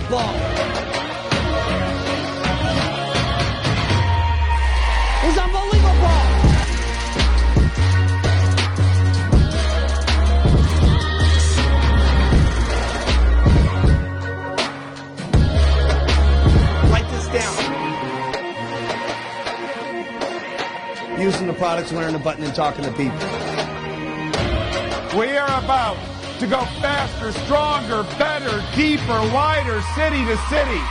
unbelievable. It's unbelievable. Write this down. Using the products, wearing the button, and talking to people. We are about to go faster, stronger, better, deeper, wider, city to city.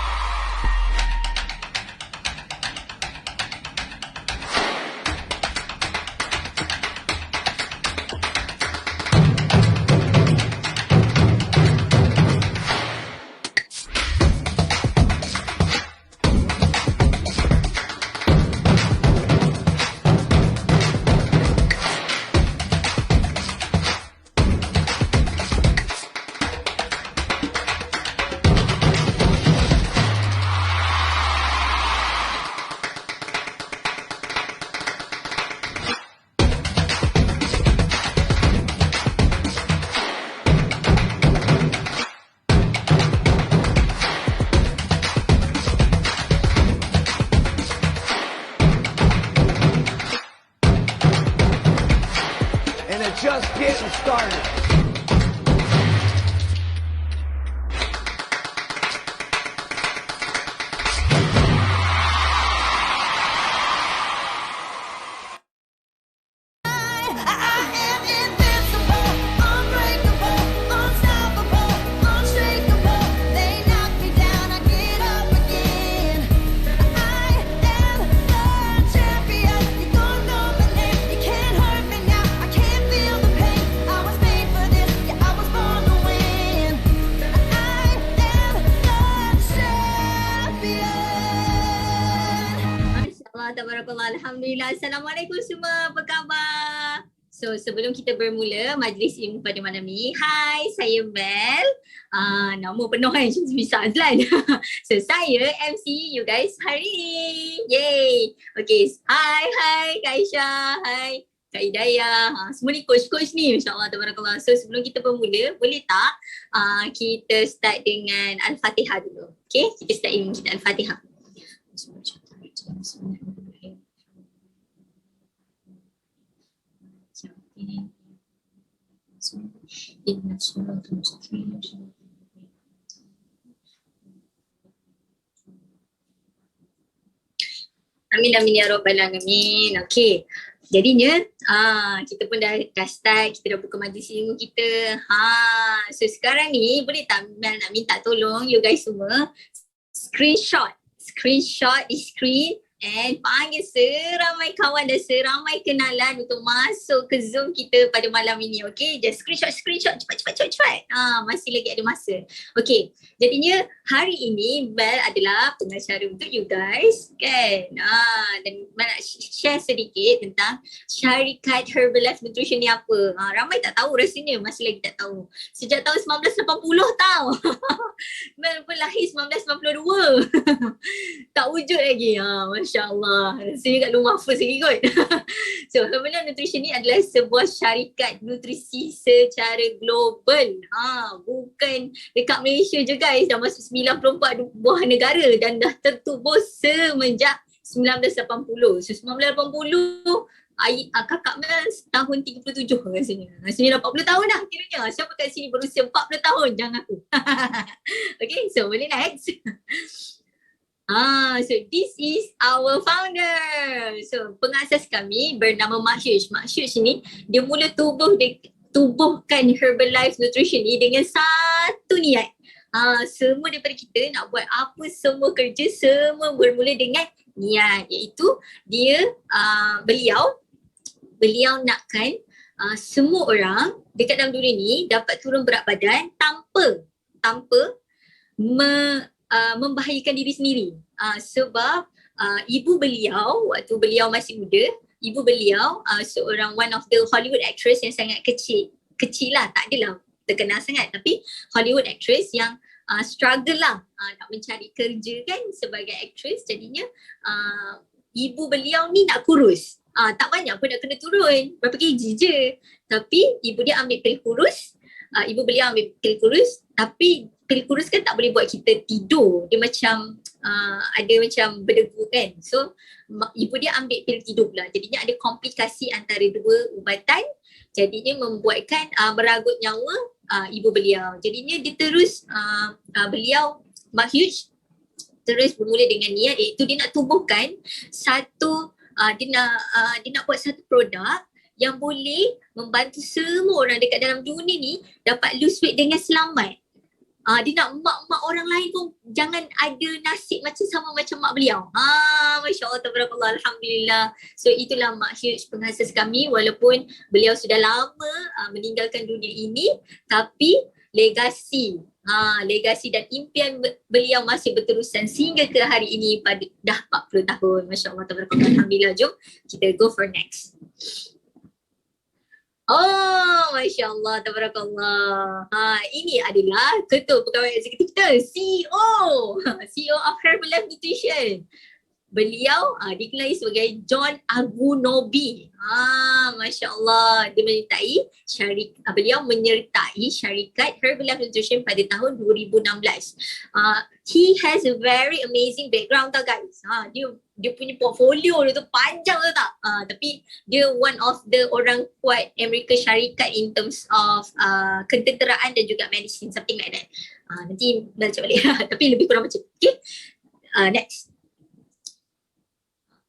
And it just getting started. Tabarakallah. Alhamdulillah. Assalamualaikum semua. Apa khabar? So, sebelum kita bermula majlis ilmu pada malam ni, hai, saya Mel. Nama penuh kan? Bisa Azlan. So, saya MC you guys hari ni. Yay. Okay. Hai Kak Aisyah. Hai Kak Hidayah. Semua ni coach-coach ni. InsyaAllah. Tabarakallah. So, sebelum kita bermula, boleh tak kita start dengan Al-Fatihah dulu. Okay? Kita start ilmu kita Al-Fatihah. Amin amin ya rabbal alamin. Okey. Jadinya kita pun dah start, kita dah buka majlis ilmu kita. So sekarang ni boleh tak Mel nak minta tolong you guys semua screenshot di screen and panggil seramai kawan dan seramai kenalan untuk masuk ke Zoom kita pada malam ini. Okay, just screenshot cepat. Masih lagi ada masa. Okay, jadinya hari ini Mel adalah pengacara untuk you guys kan. Dan Mel nak share sedikit tentang syarikat Herbalife Nutrition ni apa. Ramai tak tahu rasanya, masih lagi tak tahu. Sejak tahun 1980 tau. Mel pun lahir 1992. Tak wujud lagi. Masya Allah. Rasanya kat luar mahfuz lagi kot. So, Herbalife Nutrition ni adalah sebuah syarikat nutrisi secara global. Bukan dekat Malaysia je guys. Dah masuk 94 buah negara dan dah tertubuh semenjak 1980. So, 1980 kakak Mel tahun 37 rasanya. Rasanya dah 40 tahun dah kiranya. Siapa kat sini berusia 40 tahun? Jangan aku. Okay, so boleh next. So this is our founder. So pengasas kami bernama Mak Syush. Mak Syush ni dia mula tubuhkan Herbalife Nutrition ni dengan satu niat. Semua daripada kita nak buat apa, semua kerja semua bermula dengan niat, iaitu beliau nakkan semua orang dekat dalam dunia ni dapat turun berat badan tanpa membahayakan diri sendiri. Sebab ibu beliau waktu beliau masih muda, ibu beliau seorang one of the Hollywood actress yang sangat kecil lah, tak adalah terkenal sangat, tapi Hollywood actress yang struggle lah nak mencari kerja kan sebagai actress. Jadinya ibu beliau ni nak kurus. Tak banyak pun nak kena turun, berapa kg je. Tapi ibu dia ambil pil kurus, ibu beliau ambil pil kurus, tapi pil kurus kan tak boleh buat kita tidur. Dia macam ada macam berdebu kan. So ibu dia ambil pil tidur pula. Jadinya ada komplikasi antara dua ubatan. Jadinya membuatkan beragut nyawa ibu beliau. Jadinya dia terus beliau Mak Hugh terus bermula dengan niat iaitu dia nak tubuhkan satu dia nak buat satu produk yang boleh membantu semua orang dekat dalam dunia ni dapat lose weight dengan selamat. Dia nak mak-mak orang lain pun jangan ada nasib macam sama macam mak beliau. Masya Allah, tabarakallah, alhamdulillah. So itulah Mak Hugh penghasil kami, walaupun beliau sudah lama meninggalkan dunia ini, tapi legasi dan impian beliau masih berterusan sehingga ke hari ini pada dah 40 tahun. Masya Allah, tabarakallah, alhamdulillah. Jom kita go for next. Oh, Masya Allah, tabarakallah. Ini adalah Ketua Pegawai Eksekutif kita, CEO. CEO of Herbalife Nutrition. Beliau dikenali sebagai John Agunobi. Masya Allah, beliau menyertai syarikat Herbalife Nutrition pada tahun 2016. He has a very amazing background tau guys. Dia punya portfolio dia tu panjang tu tak? Tapi dia one of the orang kuat Amerika Syarikat in terms of ketenteraan dan juga medicine, something like that. Nanti baca balik. Tapi lebih kurang macam. Okay, next.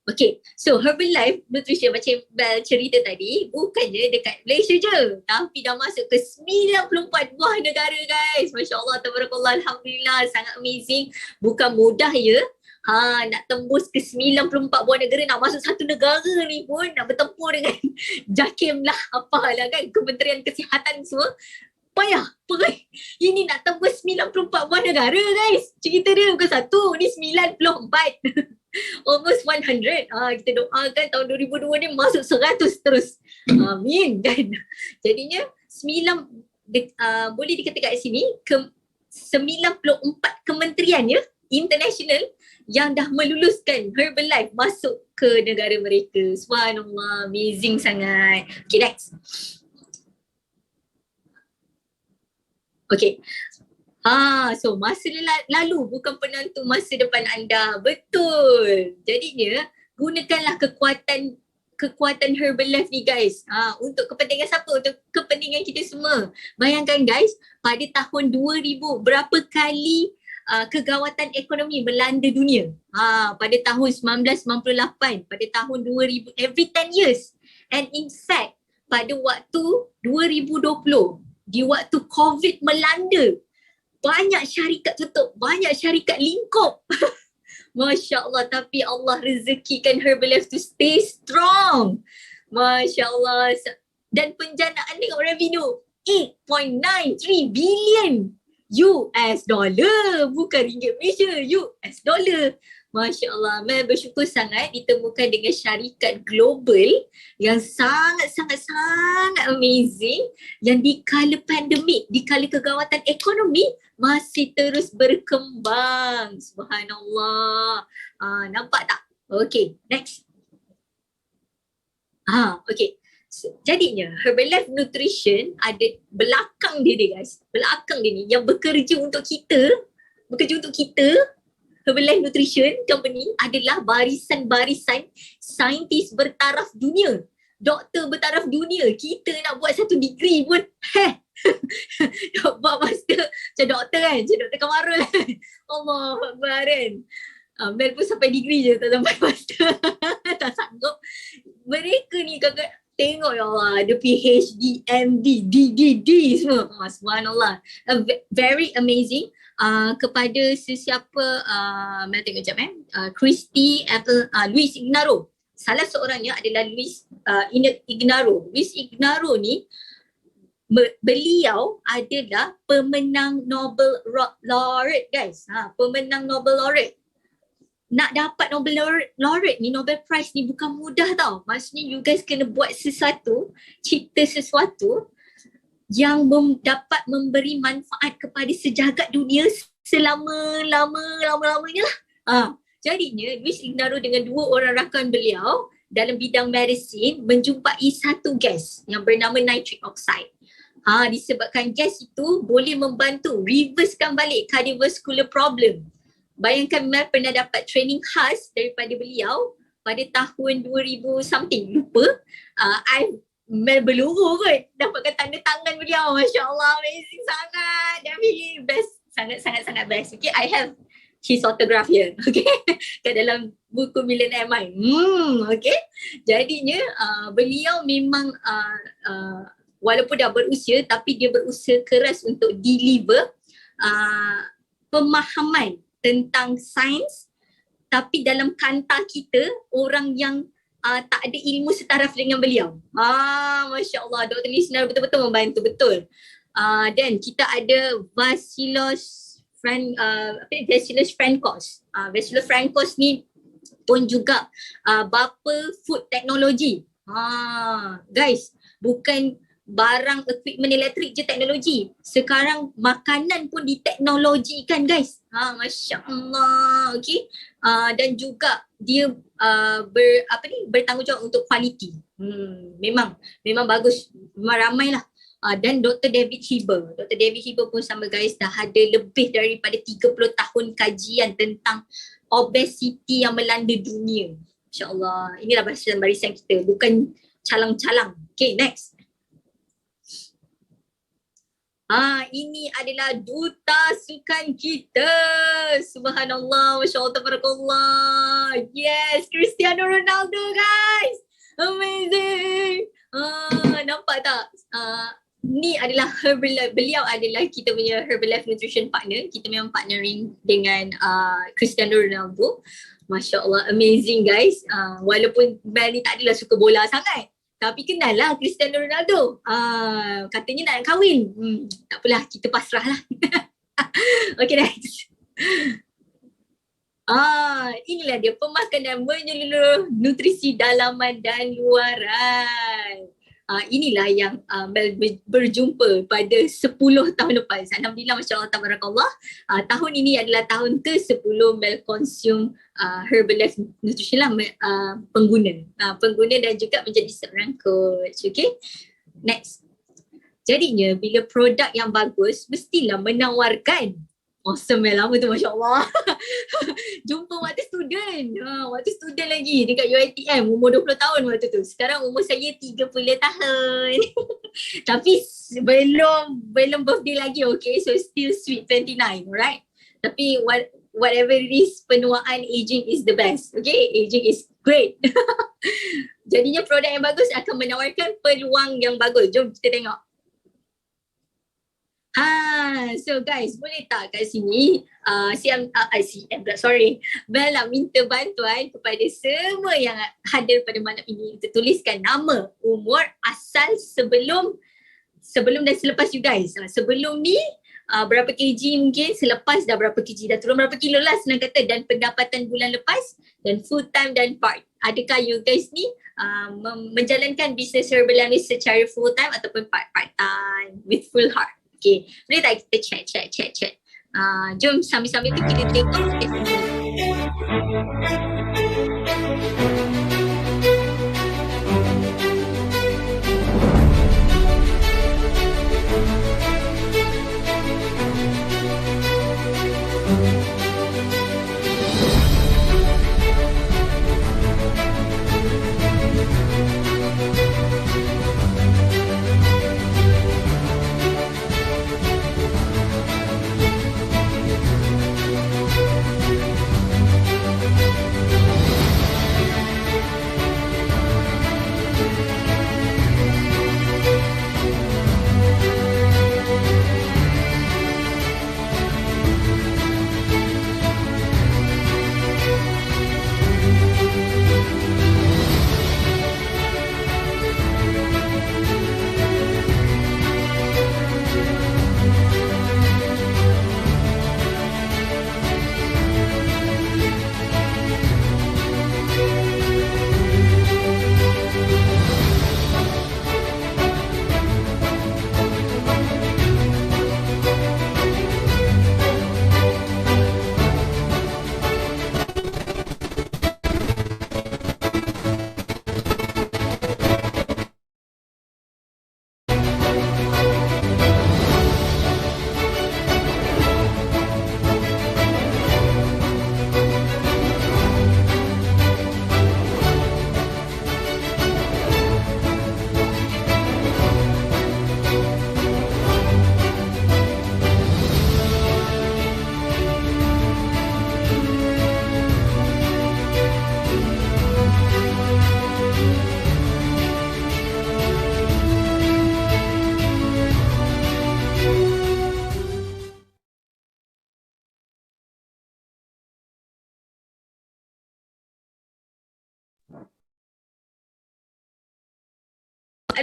Okay, so Herbalife Nutrition macam Bel cerita tadi, bukannya dekat Malaysia je, tapi dah masuk ke 94 buah negara guys. Masya Allah, tabarakallah, alhamdulillah, sangat amazing. Bukan mudah ya. Nak tembus ke 94 buah negara, nak masuk satu negara ni pun nak bertempur dengan JAKIM lah, apalah kan, Kementerian Kesihatan semua. Payah, perai. Ini nak tembus 94 buah negara guys. Cerita dia bukan satu, ni 94. Almost 100. Kita doakan tahun 2002 ni masuk 100 terus. Amin kan. Jadinya boleh dikatakan kat sini 94 kementerian ya, international, yang dah meluluskan Herbalife masuk ke negara mereka. Subhanallah, amazing sangat. Okay, next. Okay. So masa lalu bukan penentu masa depan anda. Betul. Jadinya gunakanlah kekuatan Herbalife ni guys. Untuk kepentingan siapa? Untuk kepentingan kita semua. Bayangkan guys, pada tahun 2000 berapa kali kegawatan ekonomi melanda dunia. Pada tahun 1998, pada tahun 2000, every 10 years. And in fact, pada waktu 2020, di waktu COVID melanda, banyak syarikat tutup, banyak syarikat lingkup. Masya Allah, tapi Allah rezekikan Herbalife to stay strong. Masya Allah. Dan penjanaan dengan revenue 8.93 billion US dollar, bukan ringgit Malaysia, US dollar. Masya Allah, Mel bersyukur sangat ditemukan dengan syarikat global yang sangat-sangat amazing, yang di kala pandemik, di kala kegawatan ekonomi masih terus berkembang. Subhanallah. Nampak tak? Okay, next. Okay. Jadinya Herbalife Nutrition ada belakang dia guys. Belakang dia ni yang bekerja untuk kita. Herbalife Nutrition Company adalah barisan-barisan saintis bertaraf dunia. Doktor bertaraf dunia. Kita nak buat satu degree pun buat master macam doktor kan, macam Dr. Kamarul kan. Allah Akbar kan. Mel pun sampai degree je, tak sampai master. Tak sanggup. Mereka ni kakak tengok ya Allah, ada PhD, MD, DDD semua. Subhanallah. Very amazing. Kepada sesiapa, Mel tengok jap Christy Luis Ignaro. Salah seorangnya adalah Luis Ignaro. Luis Ignaro ni beliau adalah pemenang Nobel laureate guys. Pemenang Nobel laureate. Nak dapat Nobel laureate ni, Nobel Prize ni bukan mudah tau. Maksudnya you guys kena buat sesuatu, cipta sesuatu yang dapat memberi manfaat kepada sejagat dunia selama-lamanya lah. Jadinya Luis Ignaro dengan dua orang rakan beliau dalam bidang medicine menjumpai satu gas yang bernama nitric oxide. Disebabkan gas itu boleh membantu reversekan balik cardiovascular problem. Bayangkan Mel pernah dapat training khas daripada beliau pada tahun 2000 something, lupa. Mel berluru kot dapatkan tanda tangan beliau. Masya Allah, amazing sangat. That really best. Sangat-sangat best. Okay, I have his autograph here. Okay, kat dalam buku Millionaire Mind. Okay, jadinya beliau memang walaupun dah berusia tapi dia berusaha keras untuk deliver pemahaman tentang sains, tapi dalam kanta kita orang yang tak ada ilmu setaraf dengan beliau. Masya Allah, Dr. Lisnar betul-betul membantu betul. Dan kita ada Vasilos Frankos. Vasilos Frankos ni pun juga bapa food technology. Guys, bukan barang equipment elektrik je teknologi. Sekarang makanan pun diteknologikan guys. Masya Allah. Okay. Dan juga dia bertanggungjawab untuk quality. Memang bagus. Memang ramai lah. Dan Dr. David Heber. Dr. David Heber pun sama guys, dah ada lebih daripada 30 tahun kajian tentang obesity yang melanda dunia. Masya Allah. Inilah barisan kita. Bukan calang-calang. Okay, next. Ini adalah duta sukan kita. Subhanallah, Masya Allah, tabarakallah. Yes, Cristiano Ronaldo guys. Amazing. Nampak tak? Ni adalah Herbalife. Beliau adalah kita punya Herbalife Nutrition Partner. Kita memang partnering dengan Cristiano Ronaldo. Masya Allah, amazing guys. Walaupun Mel ni tak adalah suka bola sangat, tapi kenal lah Cristiano Ronaldo. Katanya nak kahwin. Tak apalah, kita pasrah lah. Okay, next. Inilah dia pemakanan menyeluruh nutrisi dalaman dan luaran. Inilah yang Mel berjumpa pada 10 tahun lepas. Alhamdulillah, Masya Allah, tabarakallah. Tahun ini adalah tahun ke-10 Mel consume Herbalife Nutrition lah, pengguna dan juga menjadi seorang coach. Okay, next. Jadinya bila produk yang bagus mestilah menawarkan. Awesome lama tu, Masya Allah. Jumpa waktu student lagi dekat UiTM, umur 20 tahun waktu tu. Sekarang umur saya 30 tahun. Tapi belum birthday lagi, okay. So still sweet 29, alright. Tapi whatever it is, penuaan aging is the best. Okay, aging is great. Jadinya produk yang bagus akan menawarkan peluang yang bagus. Jom kita tengok. So guys, boleh tak kat sini Mel nak minta bantuan kepada semua yang hadir pada malam ini untuk tuliskan nama, umur, asal sebelum dan selepas you guys. Sebelum ni berapa kg mungkin, selepas dah berapa kg, dah turun berapa kilo lah senang kata, dan pendapatan bulan lepas, dan full time dan part. Adakah you guys ni menjalankan bisnes Herbalife secara full time ataupun part time with full heart? Okay, boleh tak kita check. Jom sambil-sambil tu kita tengok.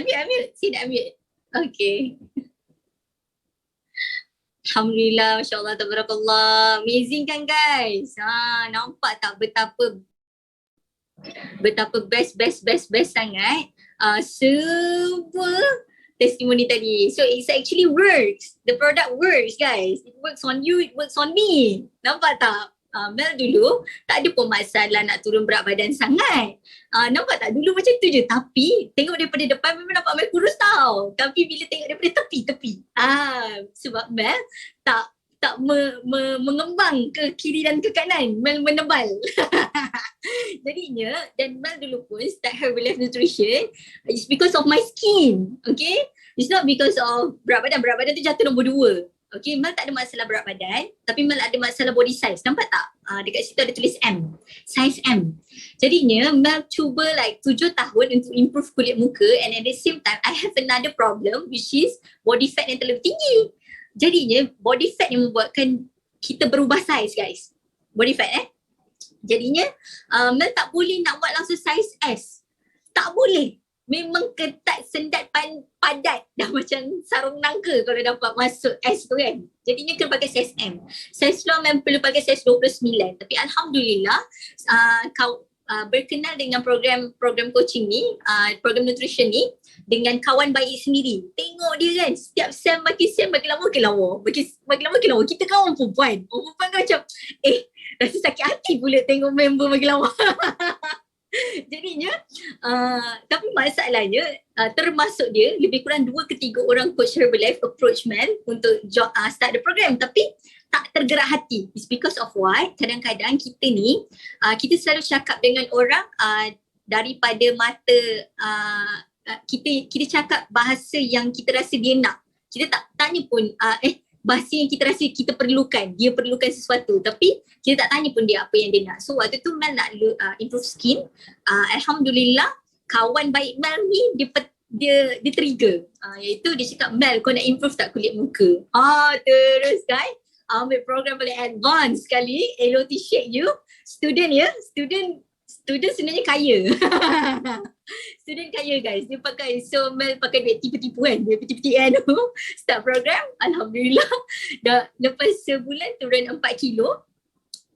Ambil. Sini ambil. Okay. Alhamdulillah, Masya Allah, Tabarakallah. Amazing kan guys? Nampak tak betapa best sangat semua testimoni tadi. So it actually works. The product works guys. It works on you, it works on me. Nampak tak? Mel dulu tak ada pun masalah nak turun berat badan sangat. Nampak tak? Dulu macam tu je. Tapi tengok daripada depan memang nampak Mel kurus tau. Tapi bila tengok daripada tepi. Sebab Mel tak mengembang ke kiri dan ke kanan. Mel menebal. Jadinya, dan Mel dulu pun start Herbalife Nutrition, it's because of my skin. Okay? It's not because of berat badan. Berat badan tu jatuh nombor 2. Okay, Mel tak ada masalah berat badan, tapi Mel ada masalah body size. Nampak tak? Dekat situ ada tulis M. Size M. Jadinya, Mel cuba like 7 tahun untuk improve kulit muka, and at the same time, I have another problem which is body fat yang terlalu tinggi. Jadinya, body fat yang membuatkan kita berubah size guys. Body fat Jadinya, Mel tak boleh nak buat langsung size S. Tak boleh. Memang ketat, sendat, padat. Dah macam sarung nangka kalau dapat masuk S tu kan. Jadinya kena pakai size M. Size long memang perlu pakai size 29. Tapi Alhamdulillah, kau berkenal dengan program coaching ni, program nutrition ni dengan kawan baik sendiri. Tengok dia kan, setiap sem makin lama. Makin lama. Kita kawan perempuan. Orang perempuan kan macam, rasa sakit hati pula tengok member makin lama. Jadinya, tapi masalahnya termasuk dia lebih kurang 2 ke 3 orang coach Herbalife approach Mel untuk start the program, tapi tak tergerak hati. It's because of what? Kadang-kadang kita ni, kita selalu cakap dengan orang daripada mata, kita cakap bahasa yang kita rasa dia nak. Kita tak tanya pun, bahasa yang kita rasa kita perlukan, dia perlukan sesuatu, tapi kita tak tanya pun dia apa yang dia nak. So waktu tu Mel nak improve skin. Alhamdulillah, kawan baik Mel ni dia trigger, iaitu dia cakap, Mel kau nak improve tak kulit muka? Terus guys, ambil program paling advance sekali, LOT Shake You. Student sebenarnya kaya. Student kaya guys. Dia pakai, so Mel pakai duit tipu-tipu kan. Dia peti-peti tu start program. Alhamdulillah. Dah lepas sebulan turun 4 kilo.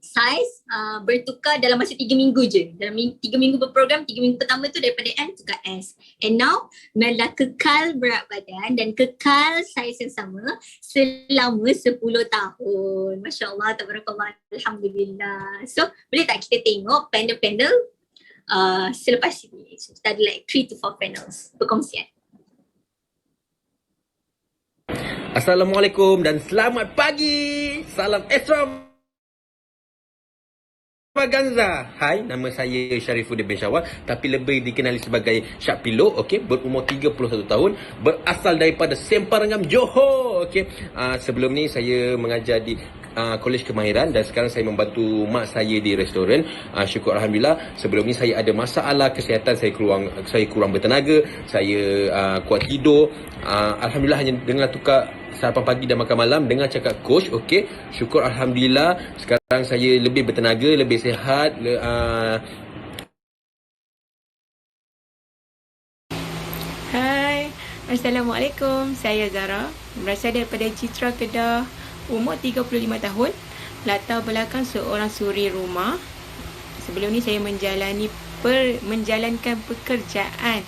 Size bertukar dalam masa 3 minggu je. Dalam 3 minggu berprogram, 3 minggu pertama tu daripada M tukar S. And now Mel dah kekal berat badan dan kekal size yang sama selama 10 tahun. Masya Allah, tabarakallah, Alhamdulillah. So boleh tak kita tengok panel-panel selepas ini? So, kita ada like 3 to 4 panels perkongsian. Assalamualaikum dan selamat pagi. Salam Extra Ganza. Hai, nama saya Syarifuddin bin Syawal, tapi lebih dikenali sebagai Syak Pilo, okey, berumur 31 tahun, berasal daripada Semparangam, Johor, okey. Sebelum ni saya mengajar di Kolej Kemahiran dan sekarang saya membantu mak saya di restoran. Syukur Alhamdulillah. Sebelum ni saya ada masalah kesihatan, saya kurang bertenaga, saya kuat tidur. Alhamdulillah, hanya dengan tukar sarapan pagi dan makan malam dengan cakap coach, okey. Syukur Alhamdulillah, sekarang saya lebih bertenaga, lebih sihat. Hai, Assalamualaikum. Saya Zara, berasal daripada Citra Kedah, umur 35 tahun, latar belakang seorang suri rumah. Sebelum ni saya menjalankan pekerjaan,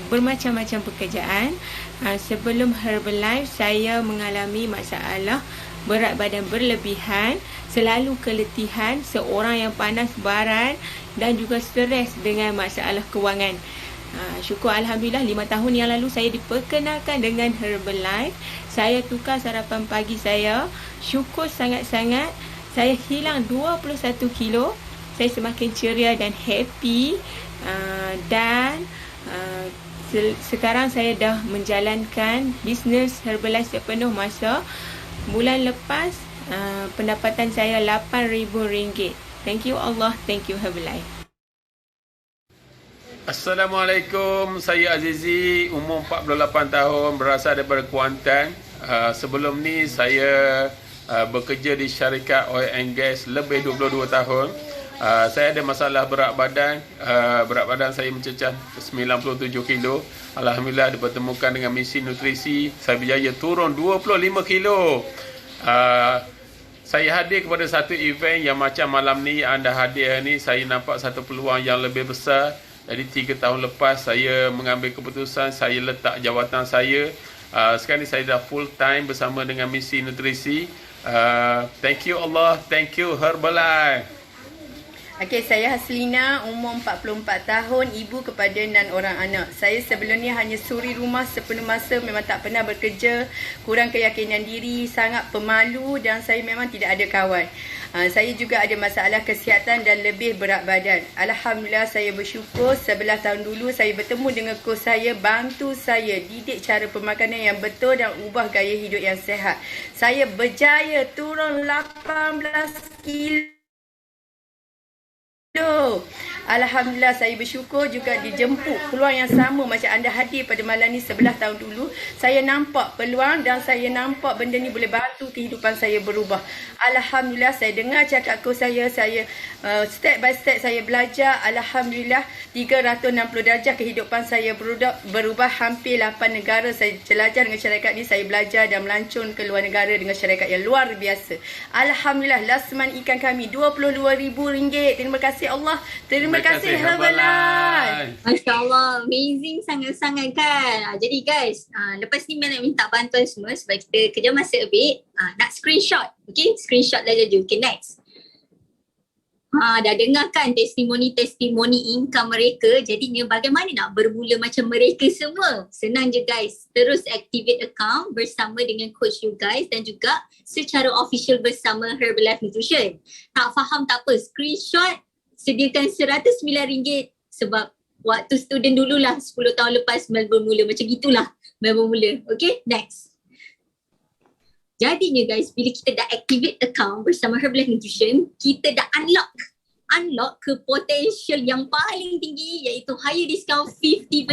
bermacam-macam pekerjaan. Sebelum Herbalife, saya mengalami masalah berat badan berlebihan, selalu keletihan, seorang yang panas baran dan juga stres dengan masalah kewangan. Syukur Alhamdulillah, 5 tahun yang lalu saya diperkenalkan dengan Herbalife. Saya tukar sarapan pagi saya. Syukur sangat-sangat, saya hilang 21 kilo. Saya semakin ceria dan happy. Sekarang saya dah menjalankan bisnes Herbalife sepenuh masa. Bulan lepas pendapatan saya RM8,000. Thank you Allah, thank you Herbalife. Assalamualaikum, saya Azizi, umur 48 tahun, berasal daripada Kuantan. Sebelum ni saya bekerja di syarikat oil and gas lebih 22 tahun. Saya ada masalah berat badan. Berat badan saya mencecah 97 kilo. Alhamdulillah dipertemukan dengan mesin nutrisi. Saya berjaya turun 25 kilo. Saya hadir kepada satu event yang macam malam ni anda hadir ni. Saya nampak satu peluang yang lebih besar. Jadi 3 tahun lepas saya mengambil keputusan. Saya letak jawatan saya. Sekarang ni saya dah full time bersama dengan misi nutrisi. Thank you Allah. Thank you Herbalife. Okey, saya Haslina, umur 44 tahun, ibu kepada 6 orang anak. Saya sebelumnya hanya suri rumah sepenuh masa, memang tak pernah bekerja, kurang keyakinan diri, sangat pemalu dan saya memang tidak ada kawan. Saya juga ada masalah kesihatan dan lebih berat badan. Alhamdulillah saya bersyukur 11 tahun dulu saya bertemu dengan coach saya, bantu saya didik cara pemakanan yang betul dan ubah gaya hidup yang sihat. Saya berjaya turun 18 kilo. Alhamdulillah saya bersyukur juga dijemput peluang yang sama macam anda hadir pada malam ni 11 tahun dulu. Saya nampak peluang dan saya nampak benda ni boleh bantu kehidupan saya berubah. Alhamdulillah saya dengar cakap coach saya step by step saya belajar. Alhamdulillah 360 darjah kehidupan saya berubah. Hampir 8 negara saya jelajah dengan syarikat ni. Saya belajar dan melancong ke luar negara dengan syarikat yang luar biasa. Alhamdulillah lasman ikan kami RM22,000. Terima kasih Allah. Terima kasih Herbalife. Masya Allah, amazing sangat-sangat kan. Jadi guys, lepas ni nak minta bantuan semua sebab kita kerja masa a bit. Nak screenshot, okay? Screenshot dah je. Okay, next. Dah dengar kan testimoni income mereka. Jadinya bagaimana nak bermula macam mereka semua? Senang je guys. Terus activate account bersama dengan coach you guys dan juga secara official bersama Herbalife Nutrition. Tak faham tak apa, screenshot, sediakan RM109 sebab waktu student dululah 10 tahun lepas Mel bermula. Macam gitulah Mel bermula. Okay, next. Jadinya guys, bila kita dah activate account bersama Herbalife Nutrition, kita dah unlock ke potential yang paling tinggi iaitu higher discount 50%.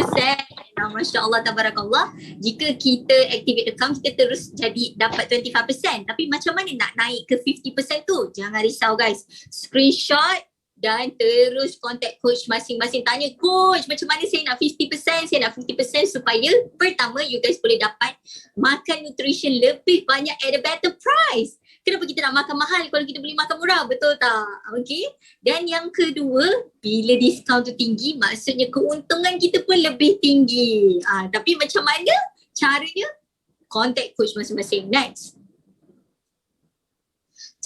Masya Allah, tabarakallah. Jika kita activate account, kita terus jadi dapat 25%. Tapi macam mana nak naik ke 50% tu? Jangan risau guys. Screenshot dan terus contact coach masing-masing. Tanya coach, macam mana saya nak 50%? Saya nak 50% supaya pertama you guys boleh dapat makan nutrition lebih banyak at a better price. Kenapa kita nak makan mahal kalau kita boleh makan murah? Betul tak? Okay. Dan yang kedua, bila diskaun tu tinggi, maksudnya keuntungan kita pun lebih tinggi. Tapi macam mana caranya? Contact coach masing-masing. Next.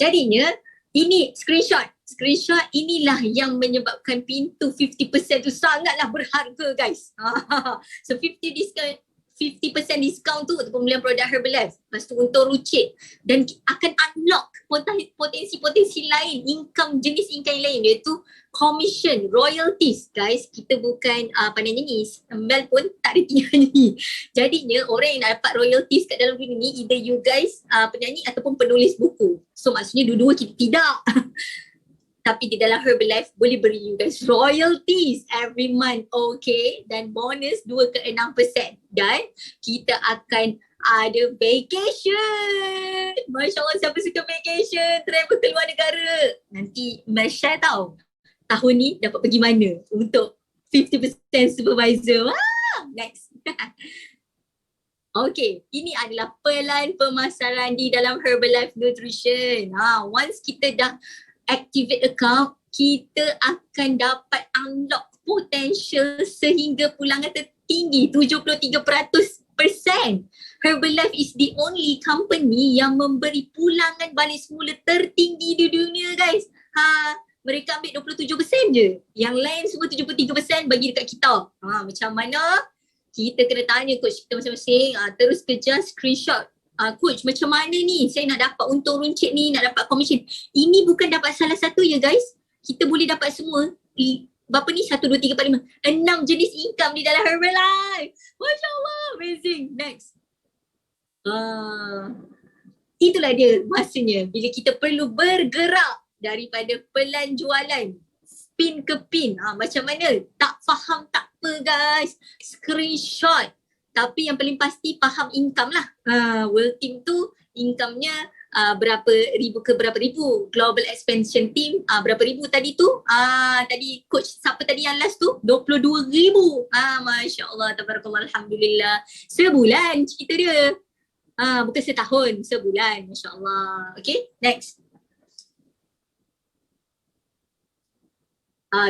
Jadinya, ini screenshot inilah yang menyebabkan pintu 50% tu sangatlah berharga guys. So 50% diskaun tu untuk pembelian produk Herbalife. Lepas tu untung rucit dan akan unlock potensi-potensi lain, jenis income yang lain iaitu commission, royalties guys. Kita bukan pandai nyanyi, Mel pun tak ada tinggal nyanyi. Jadinya orang yang nak dapat royalties kat dalam dunia ni either you guys penyanyi ataupun penulis buku. So maksudnya dua-dua kita tidak. Tapi di dalam Herbalife boleh beri you guys royalties every month, okay? Dan bonus 2 ke 6%. Dan kita akan ada vacation. Masya Allah, siapa suka vacation? Travel ke luar negara. Nanti Mel share tau. Tahun ni dapat pergi mana untuk 50% supervisor. Next. Okay, ini adalah pelan pemasaran di dalam Herbalife Nutrition. Once kita dah activate account, kita akan dapat unlock potential sehingga pulangan tertinggi 73%. Herbalife is the only company yang memberi pulangan balik semula tertinggi di dunia guys. Mereka ambil 27% je. Yang lain semua 73% bagi dekat kita. Macam mana? Kita kena tanya coach kita masing-masing. Terus kejar screenshot. Coach, macam mana ni saya nak dapat untung runcit ni, nak dapat commission? Ini bukan dapat salah satu ya guys. Kita boleh dapat semua. Berapa ni? 1, 2, 3, 4, 5. 6 jenis income di dalam Herbalife. Masya Allah, amazing. Next. Itulah dia masanya bila kita perlu bergerak daripada pelan jualan pin ke pin. Macam mana? Tak faham tak apa guys. Screenshot. Tapi yang paling pasti faham income lah. World team tu income-nya berapa ribu. Global Expansion Team berapa ribu tadi tu? Tadi coach siapa tadi yang last tu? 22,000. Masya Allah, tabarakallah, alhamdulillah. Sebulan cerita dia. Bukan setahun, sebulan. Masya Allah. Okay, next.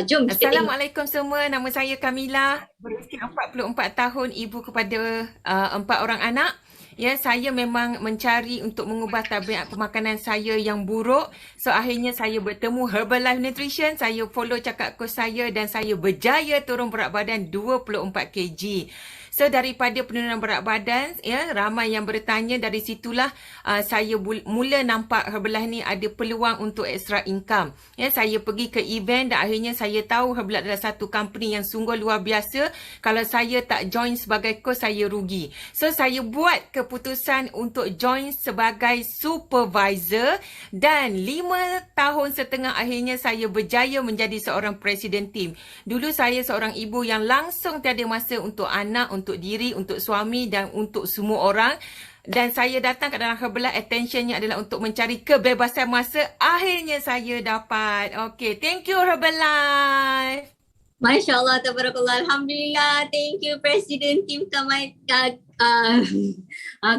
Jom kita tengok. Assalamualaikum semua, nama saya Kamila, berusia 44 tahun, ibu kepada 4 orang anak. Ya, saya memang mencari untuk mengubah tabiat pemakanan saya yang buruk. So akhirnya saya bertemu Herbalife Nutrition, saya follow cakap coach saya dan saya berjaya turun berat badan 24 kg. So daripada penurunan berat badan, ya, ramai yang bertanya, dari situlah saya mula nampak Herbalife ni ada peluang untuk extra income. Ya, saya pergi ke event dan akhirnya saya tahu Herbalife adalah satu company yang sungguh luar biasa. Kalau saya tak join sebagai coach, saya rugi. So saya buat keputusan untuk join sebagai supervisor dan 5 tahun setengah akhirnya saya berjaya menjadi seorang presiden tim. Dulu saya seorang ibu yang langsung tiada masa untuk anak, untuk diri, untuk suami dan untuk semua orang. Dan saya datang ke dalam Herbalife, attentionnya adalah untuk mencari kebebasan masa. Akhirnya saya dapat. Okay, thank you Herbalife. Masya Allah, tabarakallah, alhamdulillah. Thank you Presiden Tim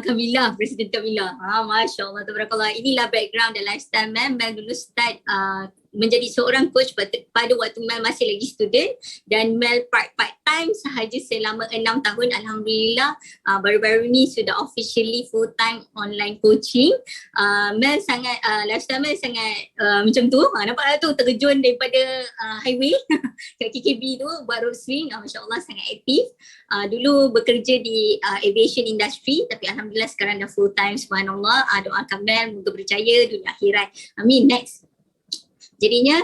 Kamila, Presiden Kamila. Masya Allah, tabarakallah. Inilah background dan lifestyle Mel. Mel dulu start menjadi seorang coach pada waktu Mel masih lagi student, dan Mel part-time sahaja selama 6 tahun. Alhamdulillah, baru-baru ni sudah officially full-time online coaching. Mel sangat, lifestyle Mel sangat macam tu. Nampak tu terjun daripada highway kat KKB tu buat road swing. Masya Allah, sangat aktif. Dulu bekerja di aviation industry, tapi Alhamdulillah sekarang dah full-time. Subhanallah, doakan Mel moga berjaya dunia akhirat. Amin. Next. Jadinya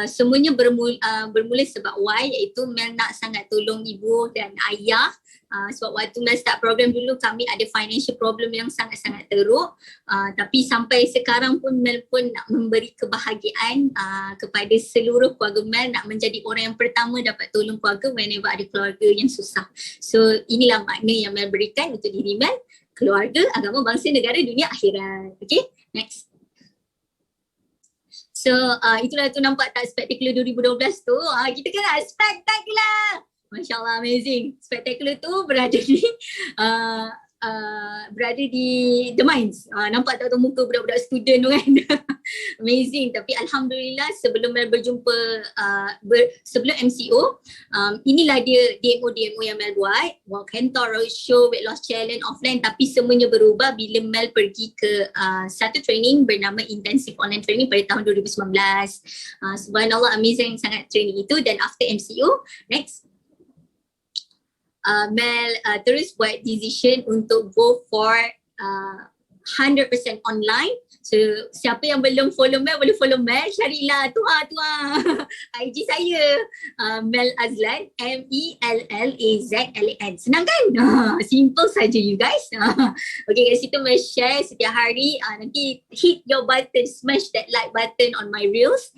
semuanya bermula sebab why, iaitu Mel nak sangat tolong ibu dan ayah. Sebab waktu Mel start program dulu, kami ada financial problem yang sangat-sangat teruk. Tapi sampai sekarang pun Mel pun nak memberi kebahagiaan kepada seluruh keluarga Mel, nak menjadi orang yang pertama dapat tolong keluarga whenever ada keluarga yang susah. So inilah makna yang Mel berikan untuk diri Mel, keluarga, agama, bangsa, negara, dunia, akhirat. Okay, next. So itulah tu, nampak tak Spectacular 2012 tu, kita kena spectacular. Masya Allah, amazing. Spectacular tu berada di The Mines. Nampak tak tu muka budak-budak student tu kan. Amazing. Tapi Alhamdulillah, sebelum Mel berjumpa sebelum MCO, inilah dia DMO yang Mel buat, Walk and Talk, Roadshow, Weight Loss Challenge, offline. Tapi semuanya berubah bila Mel pergi ke satu training bernama Intensive Online Training pada tahun 2019. Subhanallah, amazing sangat training itu. Dan after MCO, next, Mel terus buat decision untuk go for 100% online. So siapa yang belum follow Mel, boleh follow Mel. Carilah tuah IG saya, Mel Azlan, MELLAZLAN. Senang kan? Simple saja you guys. Okay, kat situ Mel share setiap hari. Nanti hit your button, smash that like button on my reels.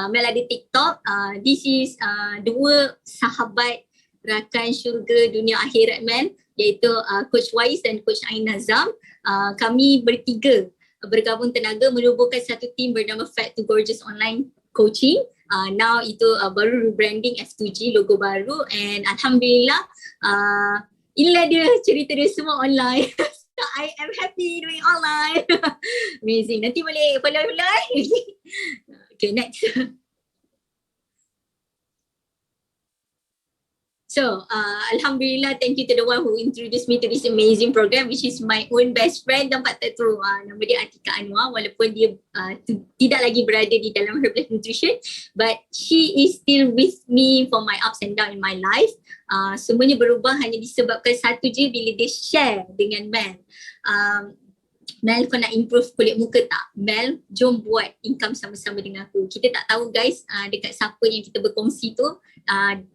Mel ada TikTok. This is dua sahabat rakan syurga dunia akhirat Mel, iaitu Coach Wais dan Coach Ain Nazam. Kami bertiga bergabung tenaga menubuhkan satu tim bernama Fat to Gorgeous Online Coaching. Now itu baru rebranding F2G, logo baru, and Alhamdulillah inilah dia cerita dia semua online. So I am happy doing online. Amazing. Nanti boleh follow. Okay, next. So, Alhamdulillah, thank you to the one who introduced me to this amazing program, which is my own best friend. Nampak tak tu? Nama dia Atika Anwar, walaupun dia tidak lagi berada di dalam Herbalife Nutrition, but she is still with me for my ups and downs in my life. Semuanya berubah hanya disebabkan satu je, bila dia share dengan Mel. Mel, kau nak improve kulit muka tak? Mel, jom buat income sama-sama dengan aku. Kita tak tahu guys, dekat siapa yang kita berkongsi tu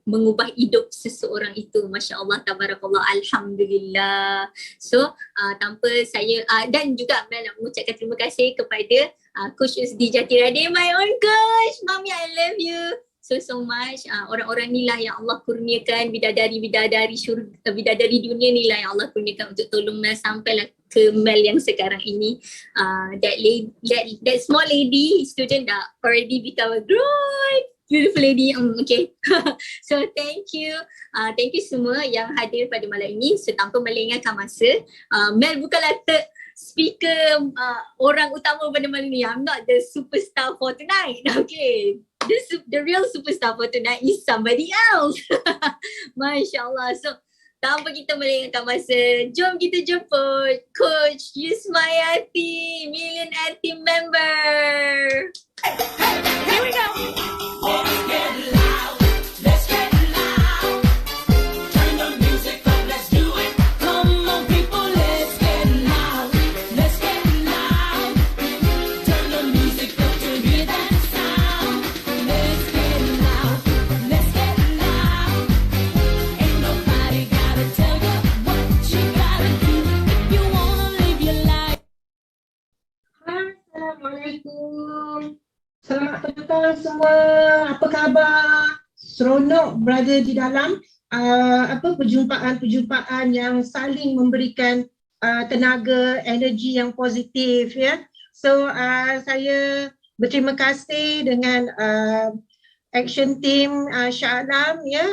mengubah hidup seseorang itu. Masya Allah, tabarakallah, alhamdulillah. So tanpa saya dan juga Mel nak mengucapkan terima kasih kepada Coach Usdi Jatirade, my own coach. Mami, I love you. so much. Orang-orang ni lah yang Allah kurniakan, bidadari syurga, bidadari dunia ni lah yang Allah kurniakan untuk tolong Mel sampailah ke Mel yang sekarang ini. That small lady student dah already become a great beautiful lady. Okay. So thank you semua yang hadir pada malam ini. So tanpa melengahkan masa, Mel bukanlah speaker orang utama pada malam ni. I'm not the superstar for tonight. Okay. The real superstar for tonight is somebody else. Masya Allah. So tanpa kita melengahkan masa, jom kita jemput Coach Yusmayati, Million Team member. Here we go. Assalamualaikum. Selamat petang semua. Apa khabar? Seronok berada di dalam perjumpaan-perjumpaan yang saling memberikan tenaga, energi yang positif ya. So saya berterima kasih dengan Action Team Shah Alam ya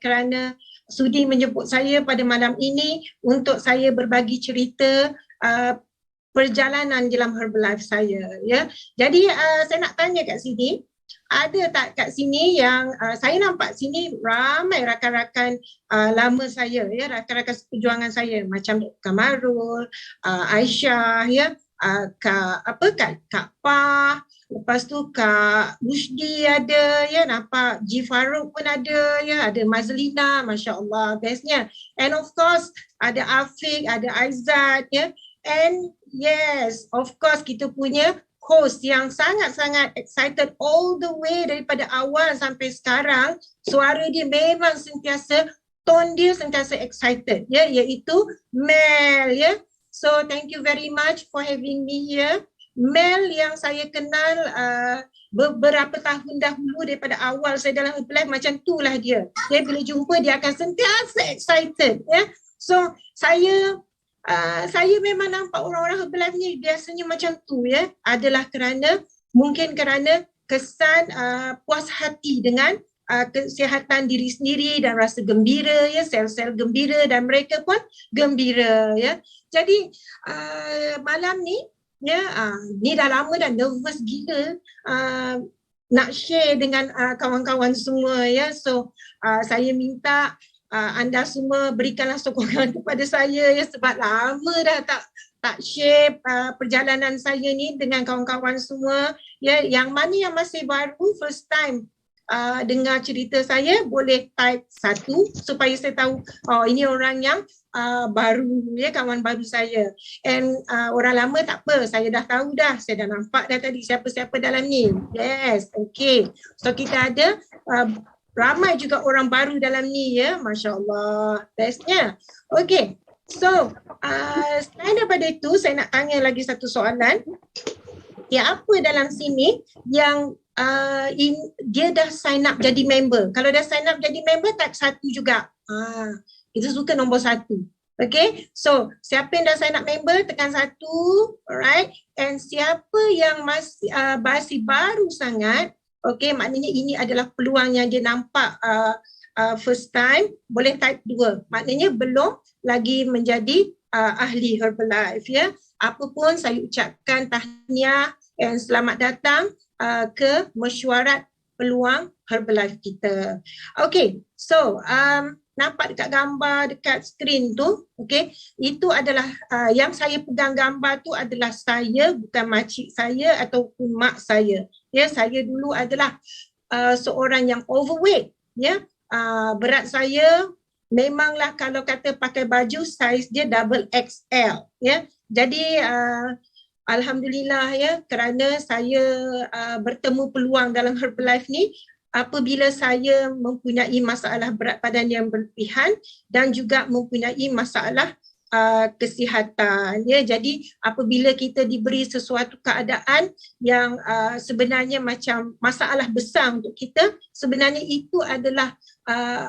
kerana sudi menyebut saya pada malam ini untuk saya berbagi cerita perjalanan dalam Herbalife saya ya. Jadi saya nak tanya kat sini, ada tak kat sini yang saya nampak sini ramai rakan-rakan lama saya ya, rakan-rakan seperjuangan saya macam Kak Marul, Aisyah ya, Kak Pah, lepas tu Kak Rusdi ada ya, nampak Ji Farouk pun ada ya, ada Mazlina, masya-Allah bestnya. And of course ada Afiq, ada Aizat ya. And yes, of course kita punya host yang sangat-sangat excited all the way daripada awal sampai sekarang. Suara dia memang sentiasa, tone dia sentiasa excited ya, iaitu Mel ya. So thank you very much for having me here. Mel yang saya kenal beberapa tahun dahulu daripada awal saya dalam Herbalife, macam itulah dia. Dia bila jumpa dia akan sentiasa excited ya. So saya memang nampak orang-orang Herbalife ni biasanya macam tu ya, adalah mungkin kerana kesan puas hati dengan kesihatan diri sendiri dan rasa gembira ya, sel-sel gembira dan mereka pun gembira ya. Jadi malam ni ya, ni dah lama dah nervous gila nak share dengan kawan-kawan semua ya. So saya minta anda semua berikanlah sokongan kepada saya ya, sebab lama dah tak share perjalanan saya ni dengan kawan-kawan semua ya. Yang mana yang masih baru, first time dengar cerita saya, boleh type 1 supaya saya tahu ini orang yang baru ya, kawan baru saya. And orang lama tak apa, saya dah tahu dah, saya dah nampak dah tadi siapa-siapa dalam ni. Yes, okay. So kita ada ramai juga orang baru dalam ni ya, Masya Allah, bestnya. Okay, so selain daripada itu, saya nak tanya lagi satu soalan. Ya, apa dalam sini yang dia dah sign up jadi member? Kalau dah sign up jadi member, type 1 juga. Kita suka nombor 1. Okay, so siapa yang dah sign up member, tekan 1, alright. And siapa yang masih baru sangat, okay, maknanya ini adalah peluang yang dia nampak first time, boleh type 2. Maknanya belum lagi menjadi ahli Herbalife ya. Apapun saya ucapkan tahniah dan selamat datang ke mesyuarat peluang Herbalife kita. Okay, so nampak dekat gambar dekat skrin tu, okay, itu adalah yang saya pegang gambar tu adalah saya, bukan makcik saya ataupun mak saya. Ya, saya dulu adalah seorang yang overweight ya. Berat saya memanglah kalau kata pakai baju saiz dia double XL ya. Jadi alhamdulillah ya, kerana saya bertemu peluang dalam Herbalife ni apabila saya mempunyai masalah berat badan yang berlebihan dan juga mempunyai masalah kesihatan. Ya, jadi apabila kita diberi sesuatu keadaan yang sebenarnya macam masalah besar untuk kita, sebenarnya itu adalah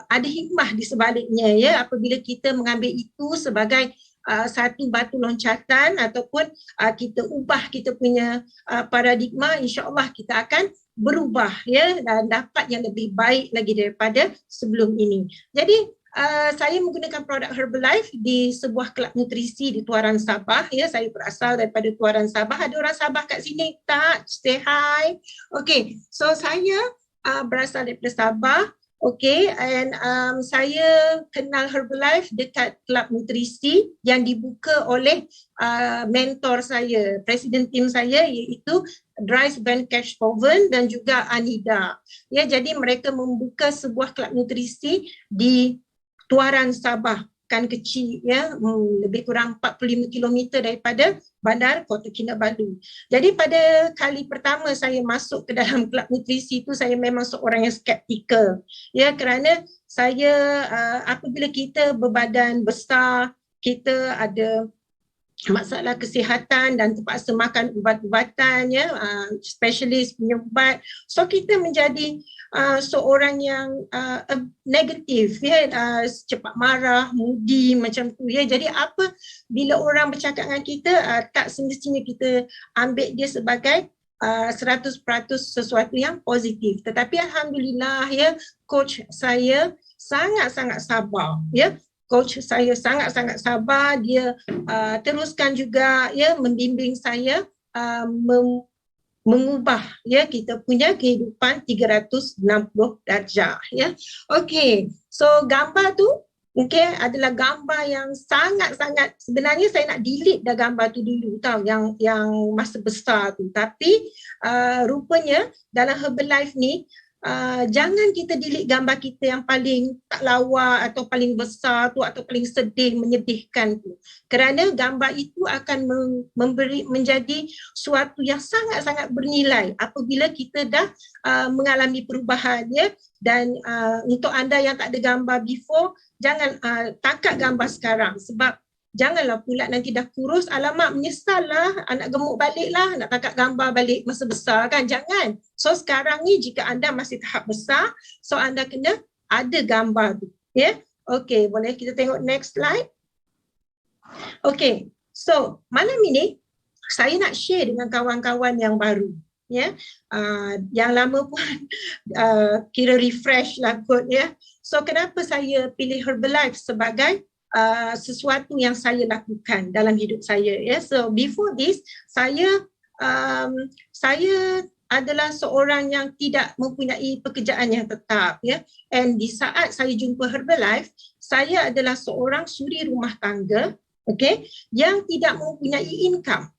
ada hikmah di sebaliknya. Ya, apabila kita mengambil itu sebagai satu batu loncatan ataupun kita ubah kita punya paradigma, insya-Allah kita akan berubah ya dan dapat yang lebih baik lagi daripada sebelum ini. Jadi saya menggunakan produk Herbalife di sebuah kelab nutrisi di Tuaran Sabah. Ya, saya berasal daripada Tuaran Sabah. Ada orang Sabah kat sini tak? Say hi. Okay, so saya berasal daripada Sabah. Okay, and saya kenal Herbalife dekat kelab nutrisi yang dibuka oleh mentor saya, presiden tim saya, iaitu Dries Van Cashhoven dan juga Anida. Ya, jadi mereka membuka sebuah kelab nutrisi di Tuaran Sabah, kan kecil ya, lebih kurang 45 km daripada bandar Kota Kinabalu. Jadi pada kali pertama saya masuk ke dalam kelab nutrisi itu, saya memang seorang yang skeptikal. Ya, kerana saya apabila kita berbadan besar, kita ada masalah kesihatan dan terpaksa makan ubat-ubatan ya, specialist punya ubat, so kita menjadi seorang yang negatif ya, cepat marah, moody macam tu ya. Jadi apa bila orang bercakap dengan kita, tak semestinya kita ambil dia sebagai 100% sesuatu yang positif. Tetapi alhamdulillah ya, coach saya sangat-sangat sabar ya. Coach saya sangat-sangat sabar, dia teruskan juga ya membimbing saya mengubah ya kita punya kehidupan 360 darjah ya. Okey, so gambar tu adalah gambar yang sangat-sangat, sebenarnya saya nak delete dah gambar tu dulu tau, yang masa besar tu, tapi rupanya dalam Herbalife ni jangan kita delete gambar kita yang paling tak lawa atau paling besar tu atau paling sedih, menyedihkan tu, kerana gambar itu akan menjadi suatu yang sangat-sangat bernilai apabila kita dah mengalami perubahan ya. Dan untuk anda yang tak ada gambar before, jangan tangkap gambar sekarang, sebab janganlah pula nanti dah kurus, alamak menyesal lah, anak gemuk balik lah, nak tangkap gambar balik masa besar kan, jangan. So sekarang ni jika anda masih tahap besar, so anda kena ada gambar tu ya. Okay, boleh kita tengok next slide. Okay, so malam ini saya nak share dengan kawan-kawan yang baru ya, yang lama pun kira refresh lah kot ya. So kenapa saya pilih Herbalife sebagai sesuatu yang saya lakukan dalam hidup saya ya. So before this, saya adalah seorang yang tidak mempunyai pekerjaan yang tetap ya. And di saat saya jumpa Herbalife, saya adalah seorang suri rumah tangga, okay, yang tidak mempunyai income.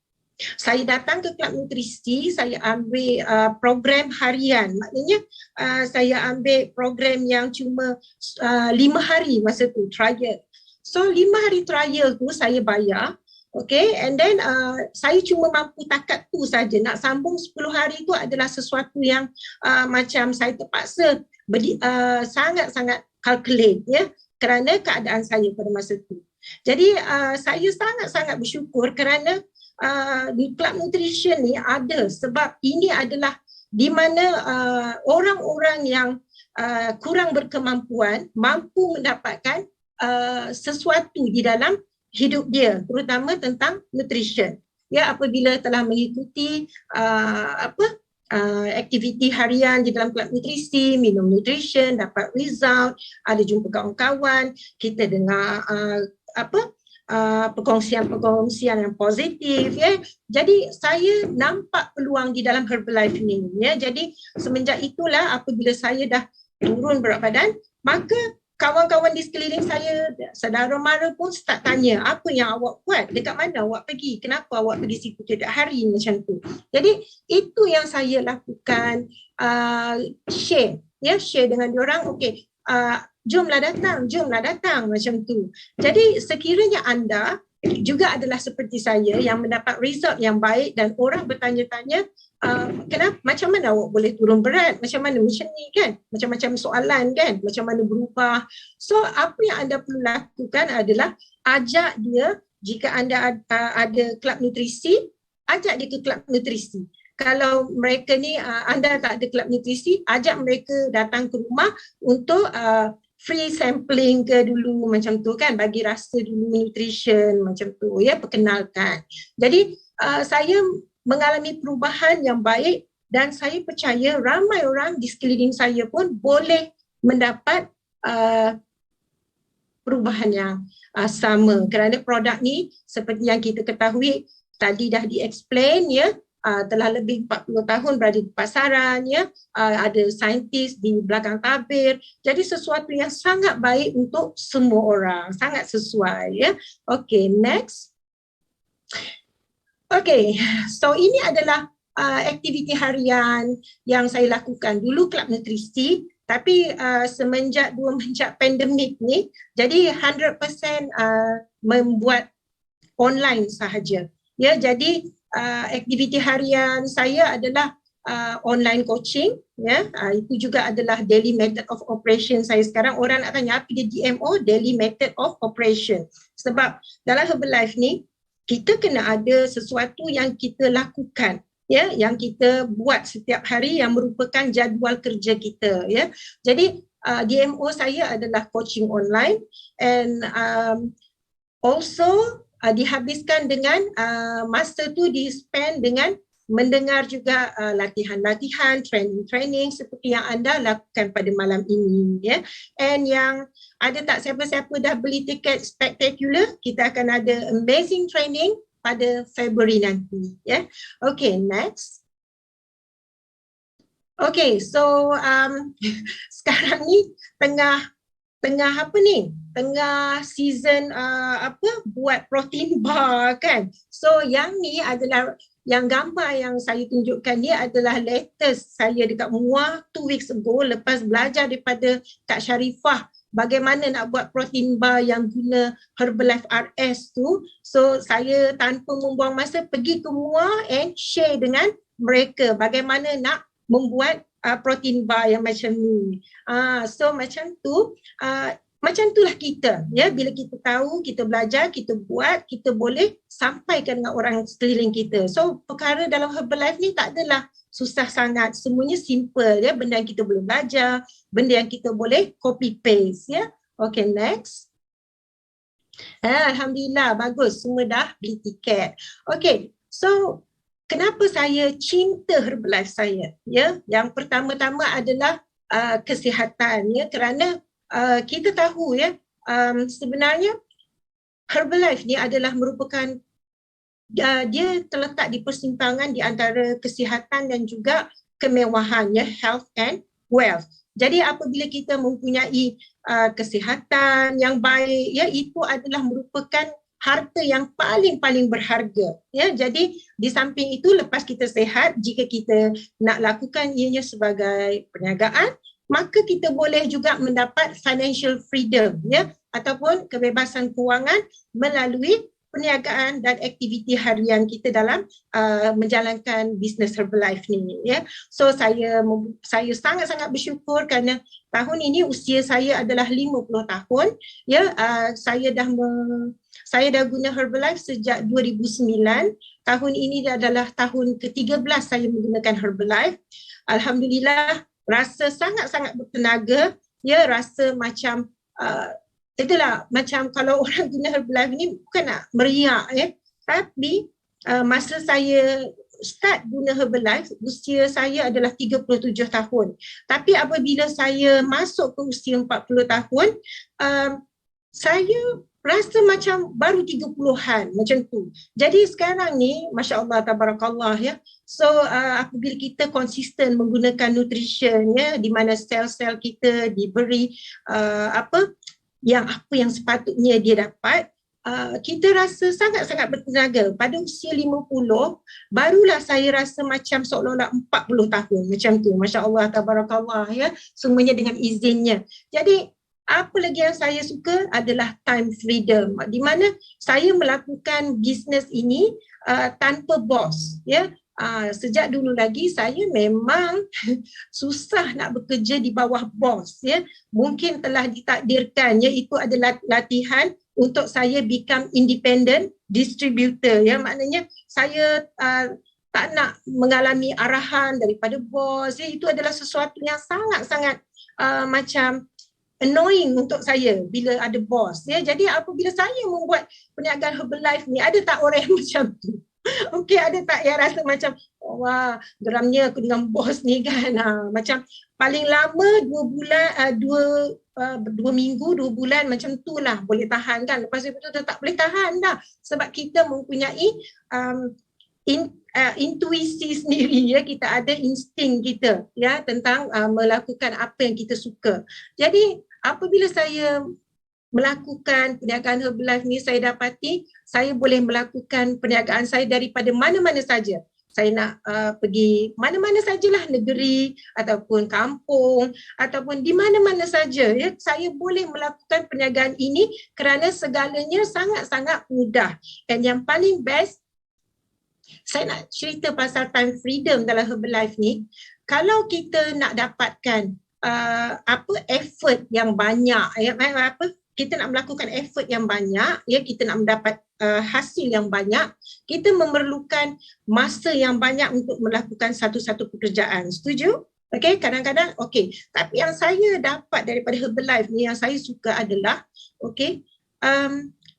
Saya datang ke kelab nutrisi, saya ambil program harian. Maknanya saya ambil program yang cuma 5 hari masa tu, trial. So 5 hari trial tu saya bayar, okay, and then saya cuma mampu takat tu saja. Nak sambung 10 hari tu adalah sesuatu yang macam saya terpaksa sangat-sangat calculate ya, kerana keadaan saya pada masa tu. Jadi saya sangat-sangat bersyukur kerana di Club Nutrition ni ada, sebab ini adalah di mana orang-orang yang kurang berkemampuan mampu mendapatkan sesuatu di dalam hidup dia, terutama tentang nutrition ya. Apabila telah mengikuti aktiviti harian di dalam kelab nutrisi, minum nutrition, dapat result, ada jumpa kawan-kawan, kita dengar perkongsian-perkongsian yang positif ya. Jadi saya nampak peluang di dalam Herbalife ni ya. Jadi semenjak itulah apabila saya dah turun berat badan, maka kawan-kawan di sekeliling saya, saudara mara pun start tanya, apa yang awak buat? Dekat mana awak pergi? Kenapa awak pergi situ tiap hari macam tu? Jadi itu yang saya lakukan, share dengan diorang. Okey, jomlah datang macam tu. Jadi sekiranya anda juga adalah seperti saya yang mendapat result yang baik dan orang bertanya-tanya, kenapa, macam mana awak boleh turun berat, macam mana ni kan, macam-macam soalan kan, macam mana berubah. So apa yang anda perlu lakukan adalah ajak dia, jika anda ada kelab nutrisi, ajak dia ke kelab nutrisi. Kalau mereka ni anda tak ada kelab nutrisi, ajak mereka datang ke rumah untuk free sampling ke dulu macam tu kan, bagi rasa dulu nutrition macam tu ya, perkenalkan. Jadi saya mengalami perubahan yang baik dan saya percaya ramai orang di sekeliling saya pun boleh mendapat perubahan yang sama, kerana produk ni seperti yang kita ketahui tadi dah di-explain ya, telah lebih 40 tahun berada di pasaran ya, ada saintis di belakang tabir, jadi sesuatu yang sangat baik untuk semua orang, sangat sesuai ya. Okay, next. Okay, so ini adalah aktiviti harian yang saya lakukan. Dulu kelab nutrisi, tapi semenjak pandemik ni, jadi 100% membuat online sahaja. Ya, jadi aktiviti harian saya adalah online coaching ya, itu juga adalah daily method of operation saya sekarang. Orang nak tanya apa dia DMO, daily method of operation, sebab dalam Herbalife ni kita kena ada sesuatu yang kita lakukan ya, yang kita buat setiap hari yang merupakan jadual kerja kita ya. Jadi DMO saya adalah coaching online, and also dihabiskan dengan masa tu di-spend dengan mendengar juga latihan-latihan, training-training seperti yang anda lakukan pada malam ini ya. And yang ada tak siapa-siapa dah beli tiket spectacular, kita akan ada amazing training pada Februari nanti ya. Okay, next. Okay, so sekarang ni tengah apa ni? Tengah season buat protein bar kan. So yang ni adalah, yang gambar yang saya tunjukkan ni adalah latest saya dekat MUA 2 weeks ago, lepas belajar daripada Kak Sharifah bagaimana nak buat protein bar yang guna Herbalife RS tu. So saya tanpa membuang masa pergi ke MUA and share dengan mereka bagaimana nak membuat protein bar yang macam ni. So macam tu, macam itulah kita ya, bila kita tahu, kita belajar, kita buat, kita boleh sampaikan dengan orang sekeliling kita. So perkara dalam Herbalife ni tak adalah susah sangat, semuanya simple ya, benda yang kita boleh belajar, benda yang kita boleh copy paste ya. Okay, next. Alhamdulillah, bagus, semua dah beli tiket. Okay, so kenapa saya cinta Herbalife saya ya? Yang pertama-tama adalah kesihatan ya, kerana kita tahu ya, sebenarnya Herbalife ni adalah merupakan dia terletak di persimpangan di antara kesihatan dan juga kemewahan ya, health and wealth. Jadi apabila kita mempunyai kesihatan yang baik ya, itu adalah merupakan harta yang paling berharga ya. Jadi di samping itu, lepas kita sihat, jika kita nak lakukan ianya sebagai perniagaan, maka kita boleh juga mendapat financial freedom ya, ataupun kebebasan kewangan melalui perniagaan dan aktiviti harian kita dalam menjalankan bisnes Herbalife ni ya. So saya sangat-sangat bersyukur kerana tahun ini usia saya adalah 50 tahun ya. Saya dah guna Herbalife sejak 2009. Tahun ini adalah tahun ke-13 saya menggunakan Herbalife. Alhamdulillah, rasa sangat-sangat bertenaga ya, rasa macam itulah, macam kalau orang guna Herbalife ni bukan nak meriak ya, tapi masa saya start guna Herbalife, usia saya adalah 37 tahun. Tapi apabila saya masuk ke usia 40 tahun, saya rasa macam baru 30-an macam tu. Jadi sekarang ni Masya Allah, Tabarakallah ya. So apabila kita konsisten menggunakan nutrition ya, di mana sel-sel kita diberi apa yang sepatutnya dia dapat, kita rasa sangat-sangat bertenaga. Pada usia 50, barulah saya rasa macam seolah-olah 40 tahun macam tu. Masya Allah, Tabarakallah ya. Semuanya dengan izinnya. Jadi apa lagi yang saya suka adalah time freedom, di mana saya melakukan bisnes ini tanpa bos ya. sejak dulu lagi saya memang susah nak bekerja di bawah bos, ya. Mungkin telah ditakdirkan, ya, itu adalah latihan untuk saya become independent distributor, ya. Maknanya saya tak nak mengalami arahan daripada bos, ya. Itu adalah sesuatu yang sangat-sangat macam annoying untuk saya bila ada bos, ya. Jadi apabila saya membuat perniagaan Herbalife ni, ada tak orang yang macam tu? Okey, ada tak yang rasa macam, wah, geramnya aku dengan bos ni kan. Macam paling lama 2 bulan, 2 minggu, 2 bulan macam tu lah boleh tahan kan. Lepas itu betul tak boleh tahan dah. Sebab kita mempunyai intuisi sendiri, ya. Kita ada insting kita, ya, tentang melakukan apa yang kita suka. Jadi apabila saya melakukan perniagaan Herbalife ni, saya dapati saya boleh melakukan perniagaan saya daripada mana-mana saja. Saya nak pergi mana-mana sajalah, negeri ataupun kampung ataupun di mana-mana saja, ya. Saya boleh melakukan perniagaan ini kerana segalanya sangat-sangat mudah. Dan yang paling best, saya nak cerita pasal time freedom dalam Herbalife ni. Kalau kita nak dapatkan effort yang banyak, ya, kita nak melakukan effort yang banyak, ya, kita nak mendapat hasil yang banyak, kita memerlukan masa yang banyak untuk melakukan satu-satu pekerjaan. Setuju? Okey, kadang-kadang okey. Tapi yang saya dapat daripada Herbalife ni, yang saya suka adalah, okey,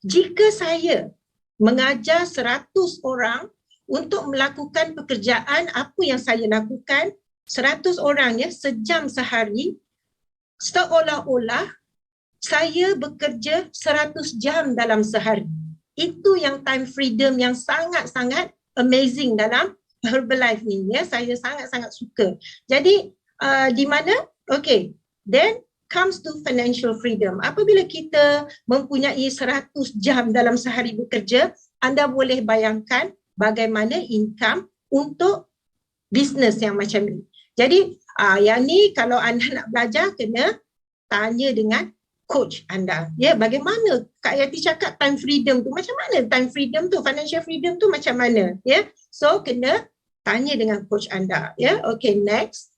jika saya mengajar 100 orang untuk melakukan pekerjaan apa yang saya lakukan, 100 orang, ya, sejam sehari, seolah-olah saya bekerja 100 jam dalam sehari. Itu yang time freedom yang sangat-sangat amazing dalam Herbalife ni, ya. Saya sangat-sangat suka. Jadi di mana? Okay, then comes to financial freedom. Apabila kita mempunyai 100 jam dalam sehari bekerja, anda boleh bayangkan bagaimana income untuk bisnes yang macam ni. Jadi yang ni kalau anda nak belajar, kena tanya dengan coach anda, ya. Bagaimana Kak Yati cakap time freedom tu, macam mana time freedom tu, financial freedom tu macam mana, ya. So kena tanya dengan coach anda, ya. Okay, next.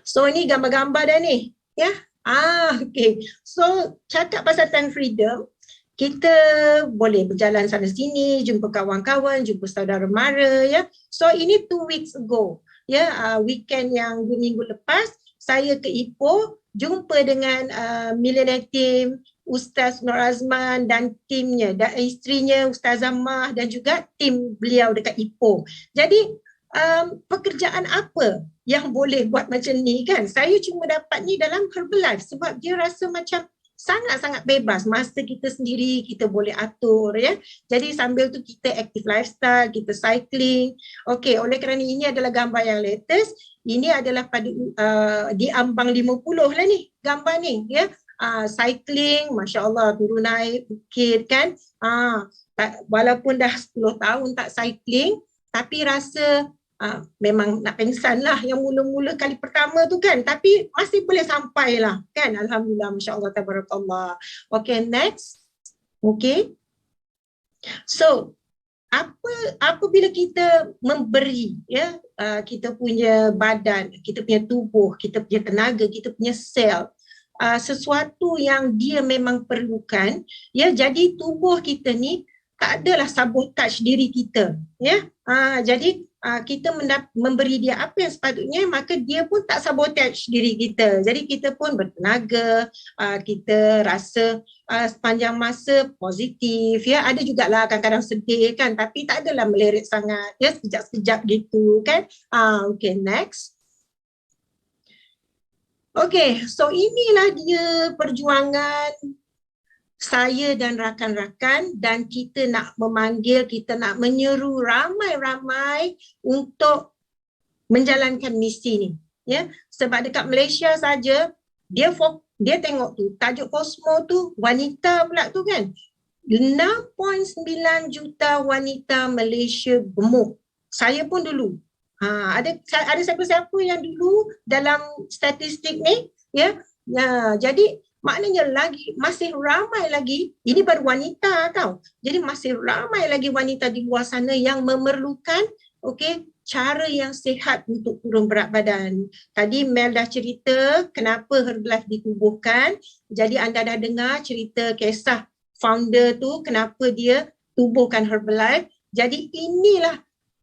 So ni gambar-gambar dah ni, ya. Okay. So cakap pasal time freedom, kita boleh berjalan sana sini, jumpa kawan-kawan, jumpa saudara mara, ya. So ini 2 weeks ago, ya. Weekend yang 2 minggu lepas, saya ke Ipoh, jumpa dengan millionaire team Ustaz Nur Azman dan timnya, dan isterinya Ustazah Mah, dan juga tim beliau dekat Ipoh. Jadi pekerjaan apa yang boleh buat macam ni kan? Saya cuma dapat ni dalam Herbalife sebab dia rasa macam sangat-sangat bebas. Masa kita sendiri, kita boleh atur, ya. Jadi sambil tu kita active lifestyle, kita cycling. Okey, oleh kerana ini adalah gambar yang latest, ini adalah pada di ambang 50 lah ni gambar ni, ya. Cycling, Masya Allah, turun naik bukit kan. Walaupun dah 10 tahun tak cycling, tapi rasa memang nak pengsan lah yang mula-mula kali pertama tu kan, tapi masih boleh sampai lah kan. Alhamdulillah, Masya Allah, tabarakallah. Okay, next. Okay, so apabila kita memberi, ya, kita punya badan, kita punya tubuh, kita punya tenaga, kita punya sel, sesuatu yang dia memang perlukan, ya. Jadi tubuh kita ni tak adalah sabotage diri kita, ya. Jadi kita memberi dia apa yang sepatutnya, maka dia pun tak sabotage diri kita. Jadi kita pun bertenaga, kita rasa sepanjang masa positif, ya. Ada jugalah kadang-kadang sedih kan, tapi tak adalah melirik sangat, ya, sekejap-sekejap gitu kan. Okay, next. Okay, so inilah dia perjuangan saya dan rakan-rakan, dan kita nak memanggil, kita nak menyeru ramai-ramai untuk menjalankan misi ni, ya. Sebab dekat Malaysia saja dia tengok tu tajuk Cosmo tu wanita pula tu kan, 6.9 juta wanita Malaysia gemuk. Saya pun dulu ada siapa-siapa yang dulu dalam statistik ni, ya. Jadi maknanya masih ramai lagi, ini baru wanita tau. Jadi masih ramai lagi wanita di luar sana yang memerlukan okey, cara yang sihat untuk turun berat badan. Tadi Mel dah cerita kenapa Herbalife ditubuhkan. Jadi anda dah dengar cerita kisah founder tu, kenapa dia tubuhkan Herbalife. Jadi inilah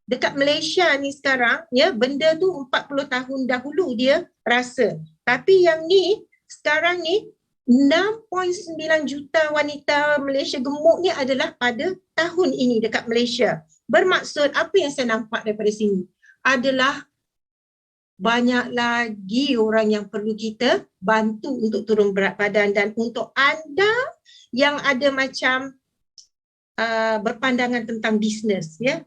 dekat Malaysia ni sekarang, ya, benda tu 40 tahun dahulu dia rasa. Tapi yang ni sekarang ni 6.9 juta wanita Malaysia gemuk ni adalah pada tahun ini dekat Malaysia. Bermaksud apa yang saya nampak daripada sini adalah banyak lagi orang yang perlu kita bantu untuk turun berat badan. Dan untuk anda yang ada macam berpandangan tentang bisnes, ya,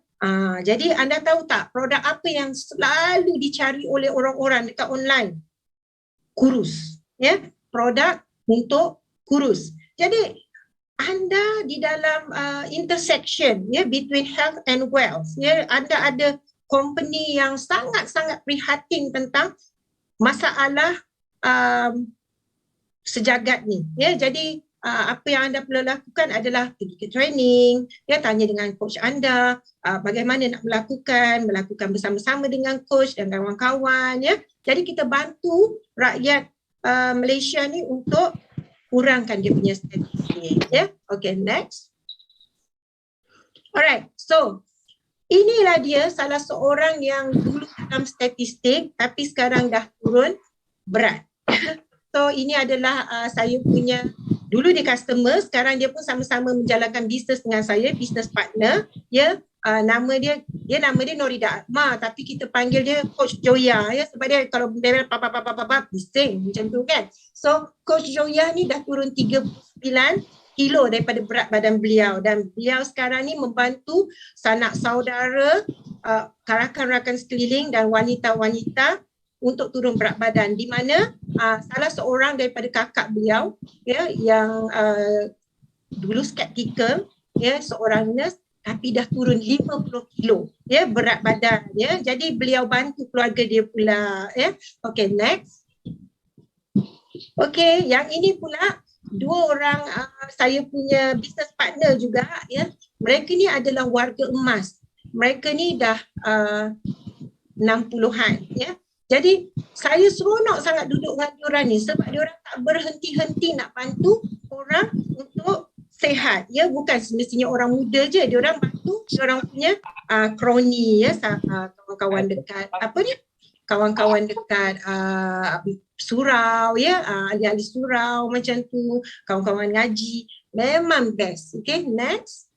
jadi anda tahu tak produk apa yang selalu dicari oleh orang-orang dekat online? Kurus, ya, produk untuk kurus. Jadi anda di dalam intersection, ya, between health and wealth, ya, anda ada company yang sangat-sangat prihatin tentang masalah sejagat ni, ya. Jadi apa yang anda perlu lakukan adalah pergi ke training, ya, tanya dengan coach anda bagaimana nak melakukan bersama-sama dengan coach dan kawan-kawan, ya. Jadi kita bantu rakyat Malaysia ni untuk kurangkan dia punya statistik, ya. Okay, next. Alright, so inilah dia salah seorang yang dulu dalam statistik tapi sekarang dah turun berat. So ini adalah saya punya, dulu dia customer, sekarang dia pun sama-sama menjalankan bisnes dengan saya, business partner, ya. Nama dia Norida Akmal, tapi kita panggil dia Coach Joya, ya, sebab dia kalau dia bising macam tu kan. So Coach Joya ni dah turun 39 kilo daripada berat badan beliau, dan beliau sekarang ni membantu sanak saudara, rakan-rakan sekeliling dan wanita-wanita untuk turun berat badan, di mana salah seorang daripada kakak beliau, ya, yang dulu skeptikal, ya, seorang nurse tapi dah turun 50 kilo, ya, berat badan, ya. Jadi beliau bantu keluarga dia pula, ya. Okay, next. Okay, yang ini pula dua orang saya punya business partner juga, ya. Mereka ni adalah warga emas. Mereka ni dah 60-an, ya. Jadi saya seronok sangat duduk dengan diorang ni sebab diorang tak berhenti-henti nak bantu orang untuk sehat, ya. Bukan semestinya orang muda je, diorang bantu diorang punya kroni, ya, kawan-kawan dekat kawan-kawan dekat surau, ya, ahli-ahli surau macam tu, kawan-kawan ngaji. Memang best. Okay, next.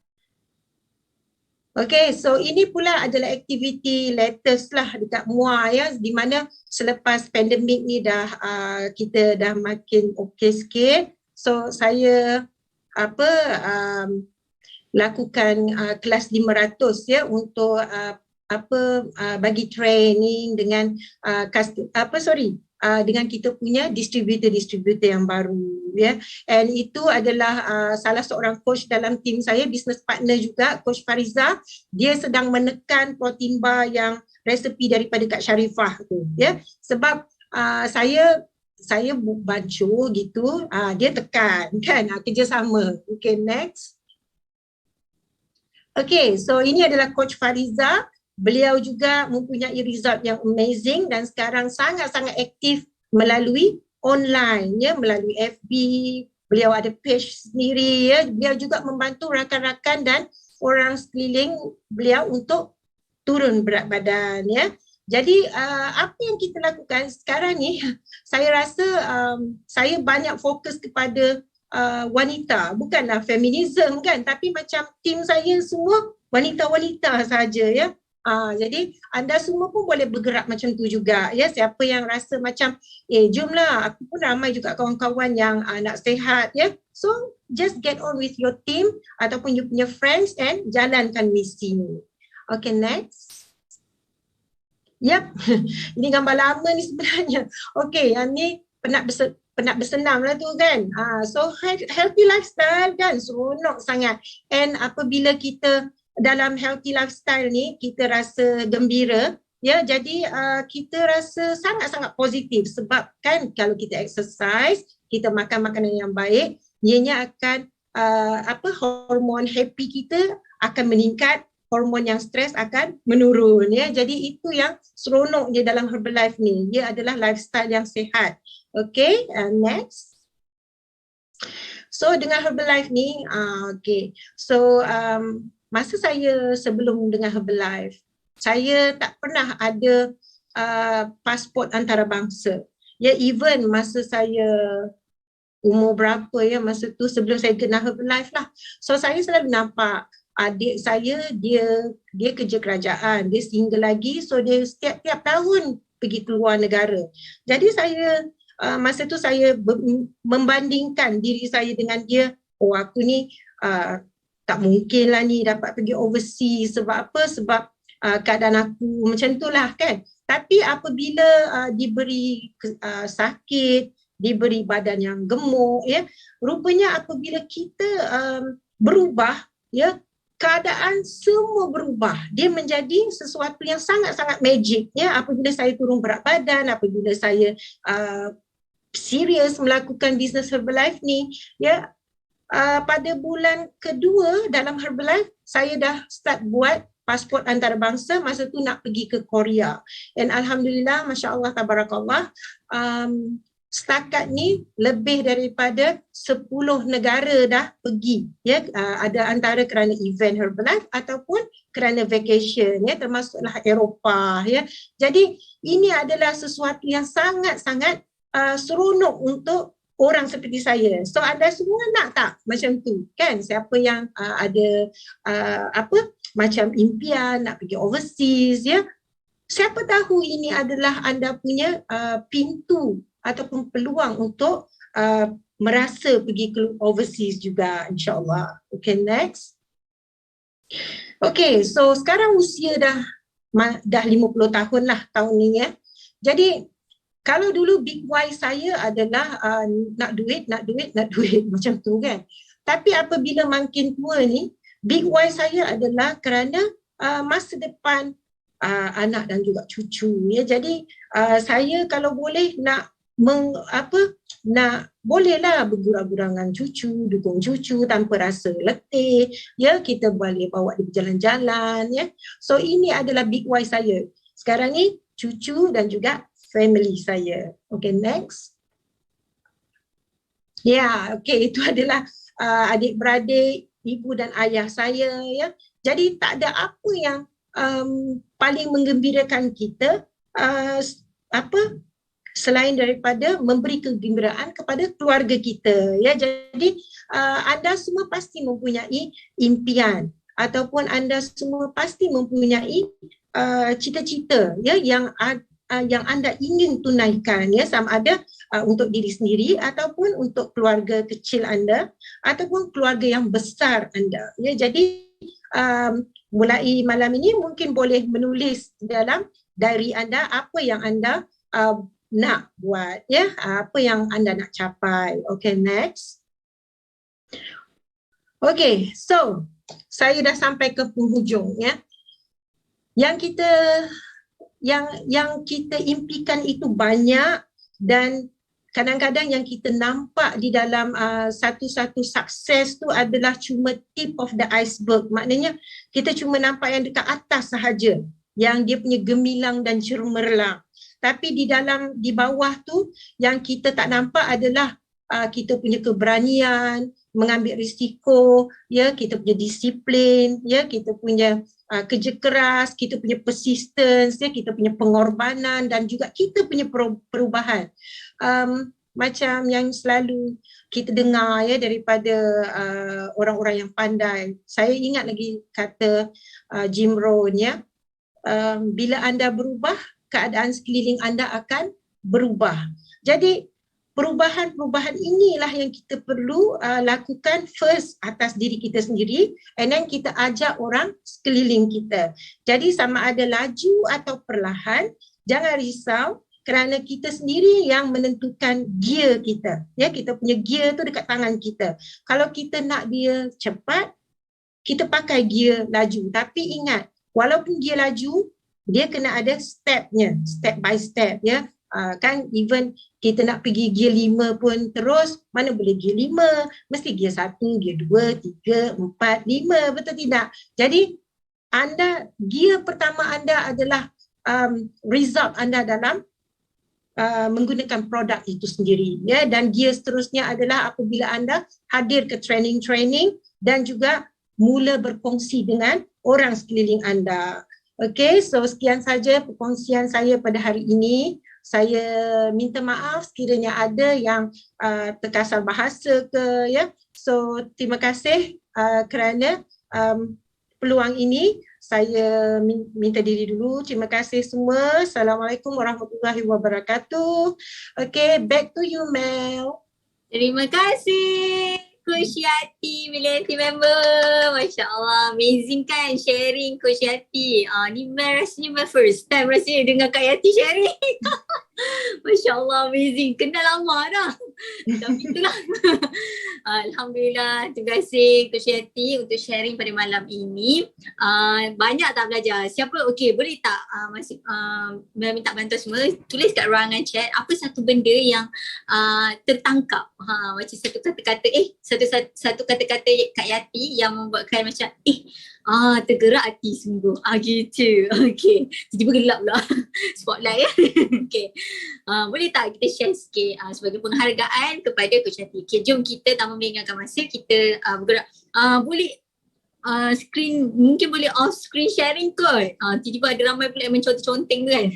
Okay, so ini pula adalah aktiviti latest lah dekat MUA, ya, di mana selepas pandemik ni dah kita dah makin okey sikit. So saya lakukan kelas 500, ya, untuk bagi training dengan dengan kita punya distributor yang baru, ya. And itu adalah salah seorang coach dalam tim saya, business partner juga, Coach Fariza. Dia sedang menekan protein bar yang resepi daripada Kak Sharifah tu, ya. Sebab saya bancu gitu, dia tekan kan, kerjasama. Okay, next. Okay, so ini adalah Coach Fariza. Beliau juga mempunyai result yang amazing dan sekarang sangat-sangat aktif melalui online, ya, melalui FB. Beliau ada page sendiri, ya. Beliau juga membantu rakan-rakan dan orang sekeliling beliau untuk turun berat badan, ya. Jadi apa yang kita lakukan sekarang ni, saya rasa saya banyak fokus kepada wanita, bukanlah feminism kan, tapi macam tim saya semua wanita-wanita saja, ya. Jadi anda semua pun boleh bergerak macam tu juga, ya. Siapa yang rasa macam jomlah, aku pun ramai juga kawan-kawan yang nak sihat, ya. So just get on with your team ataupun you punya friends and jalankan misi ni. Okay, next. Yep. Ini gambar lama ni sebenarnya. Okay, yang ni penat bersenam lah tu kan. So healthy lifestyle kan seronok sangat. And apabila kita dalam healthy lifestyle ni kita rasa gembira, ya. Jadi kita rasa sangat-sangat positif sebab kan kalau kita exercise, kita makan makanan yang baik, ianya akan hormon happy kita akan meningkat hormon yang stres akan menurun ya. Jadi itu yang seronok je dalam Herbalife ni. Dia adalah lifestyle yang sihat. Okay, next. So dengan Herbalife ni, okay. So masa saya sebelum dengan Herbalife, saya tak pernah ada pasport antarabangsa. Ya, even masa saya umur berapa ya, masa tu sebelum saya kenal Herbalife lah. So saya selalu nampak adik saya, dia kerja kerajaan, dia single lagi, so dia setiap tahun pergi keluar negara. Jadi saya masa tu saya membandingkan diri saya dengan dia. Oh, aku ni tak mungkin lah ni dapat pergi overseas. Sebab apa? Sebab keadaan aku macam tu lah kan. Tapi apabila diberi sakit, diberi badan yang gemuk ya, rupanya apabila kita berubah ya, keadaan semua berubah. Dia menjadi sesuatu yang sangat-sangat magic ya. Apabila saya turun berat badan, apabila saya serius melakukan bisnes Herbalife ni ya, pada bulan kedua dalam Herbalife saya dah start buat pasport antarabangsa. Masa tu nak pergi ke Korea, and alhamdulillah, masya-Allah, tabarakallah, setakat ni lebih daripada 10 negara dah pergi ya. Ada antara kerana event Herbalife ataupun kerana vacation ya, termasuklah Eropah ya. Jadi ini adalah sesuatu yang sangat-sangat seronok untuk orang seperti saya. So anda semua nak tak macam tu kan? Siapa yang ada macam impian nak pergi overseas ya, siapa tahu ini adalah anda punya pintu ataupun peluang untuk merasa pergi ke overseas juga, insyaAllah. Okay, next. Okay, so sekarang usia dah 50 tahun lah tahun ni ya. Jadi kalau dulu big why saya adalah nak duit macam tu kan. Tapi apabila makin tua ni, big why saya adalah kerana masa depan anak dan juga cucu ya. Jadi saya kalau boleh nak bolehlah bergurau-gurangan cucu, dukung cucu tanpa rasa letih ya, kita boleh bawa dia berjalan-jalan ya. So ini adalah big why saya sekarang ni, cucu dan juga family saya. Okay, next. Ya, okay, itu adalah adik-beradik, ibu dan ayah saya ya. Jadi tak ada apa yang paling menggembirakan kita selain daripada memberi kegembiraan kepada keluarga kita ya. Jadi anda semua pasti mempunyai impian ataupun anda semua pasti mempunyai cita-cita ya yang anda ingin tunaikan ya, sama ada untuk diri sendiri ataupun untuk keluarga kecil anda ataupun keluarga yang besar anda ya. Jadi mulai malam ini mungkin boleh menulis dalam diary anda apa yang anda nak buat ya, apa yang anda nak capai. Okay, next. Okay, so saya dah sampai ke penghujung ya. Yang kita impikan itu banyak, dan kadang-kadang yang kita nampak di dalam satu-satu sukses tu adalah cuma tip of the iceberg. Maknanya kita cuma nampak yang dekat atas sahaja, yang dia punya gemilang dan cemerlang. Tapi di bawah tu yang kita tak nampak adalah kita punya keberanian, mengambil risiko, ya, kita punya disiplin, ya, kita punya kerja keras, kita punya persistence, ya, kita punya pengorbanan dan juga kita punya perubahan. Macam yang selalu kita dengar ya daripada orang-orang yang pandai. Saya ingat lagi kata Jim Rohn ya, bila anda berubah, keadaan sekeliling anda akan berubah. Jadi perubahan-perubahan inilah yang kita perlu lakukan first atas diri kita sendiri, and then kita ajak orang sekeliling kita. Jadi sama ada laju atau perlahan, jangan risau kerana kita sendiri yang menentukan gear kita. Ya, kita punya gear tu dekat tangan kita. Kalau kita nak dia cepat, kita pakai gear laju. Tapi ingat, walaupun gear laju, dia kena ada stepnya, step by step ya. Kan even kita nak pergi gear 5 pun terus, mana boleh gear 5, mesti gear 1, gear 2, 3, 4, 5, betul tidak? Jadi gear pertama anda adalah result anda dalam menggunakan produk itu sendiri, ya. Dan gear seterusnya adalah apabila anda hadir ke training dan juga mula berkongsi dengan orang sekeliling anda. Okey, so sekian saja perkongsian saya pada hari ini. Saya minta maaf sekiranya ada yang terkasar bahasa ke, ya. So terima kasih kerana peluang ini. Saya minta diri dulu. Terima kasih semua. Assalamualaikum warahmatullahi wabarakatuh. Okay, back to you, Mel. Terima kasih Coach Yati, Millennium member. Masya Allah, amazing kan sharing Coach Yati. Ni Mel rasanya first time rasanya dengar Kak Yati sharing. Masya Allah, amazing. Kenal lama dah. Tapi itulah. Alhamdulillah, terima kasih Coach Yati untuk sharing pada malam ini. Banyak tak belajar? Siapa, okey, boleh tak minta bantuan semua, tulis kat ruangan chat apa satu benda yang tertangkap. Macam satu kata-kata, satu kata-kata Kak Yati yang membuatkan macam tergerak hati sungguh. Gitu. Okey. Tiba-tiba gelap pula. Spotlight ya. Okey. Boleh tak kita share sikit sebagai penghargaan kepada Coach Yati. Okey, jom kita tanpa melengahkan masa kita bergerak. Boleh screen, mungkin boleh off screen sharing kot. Tiba-tiba ada ramai pula yang menconteng-conteng tu kan.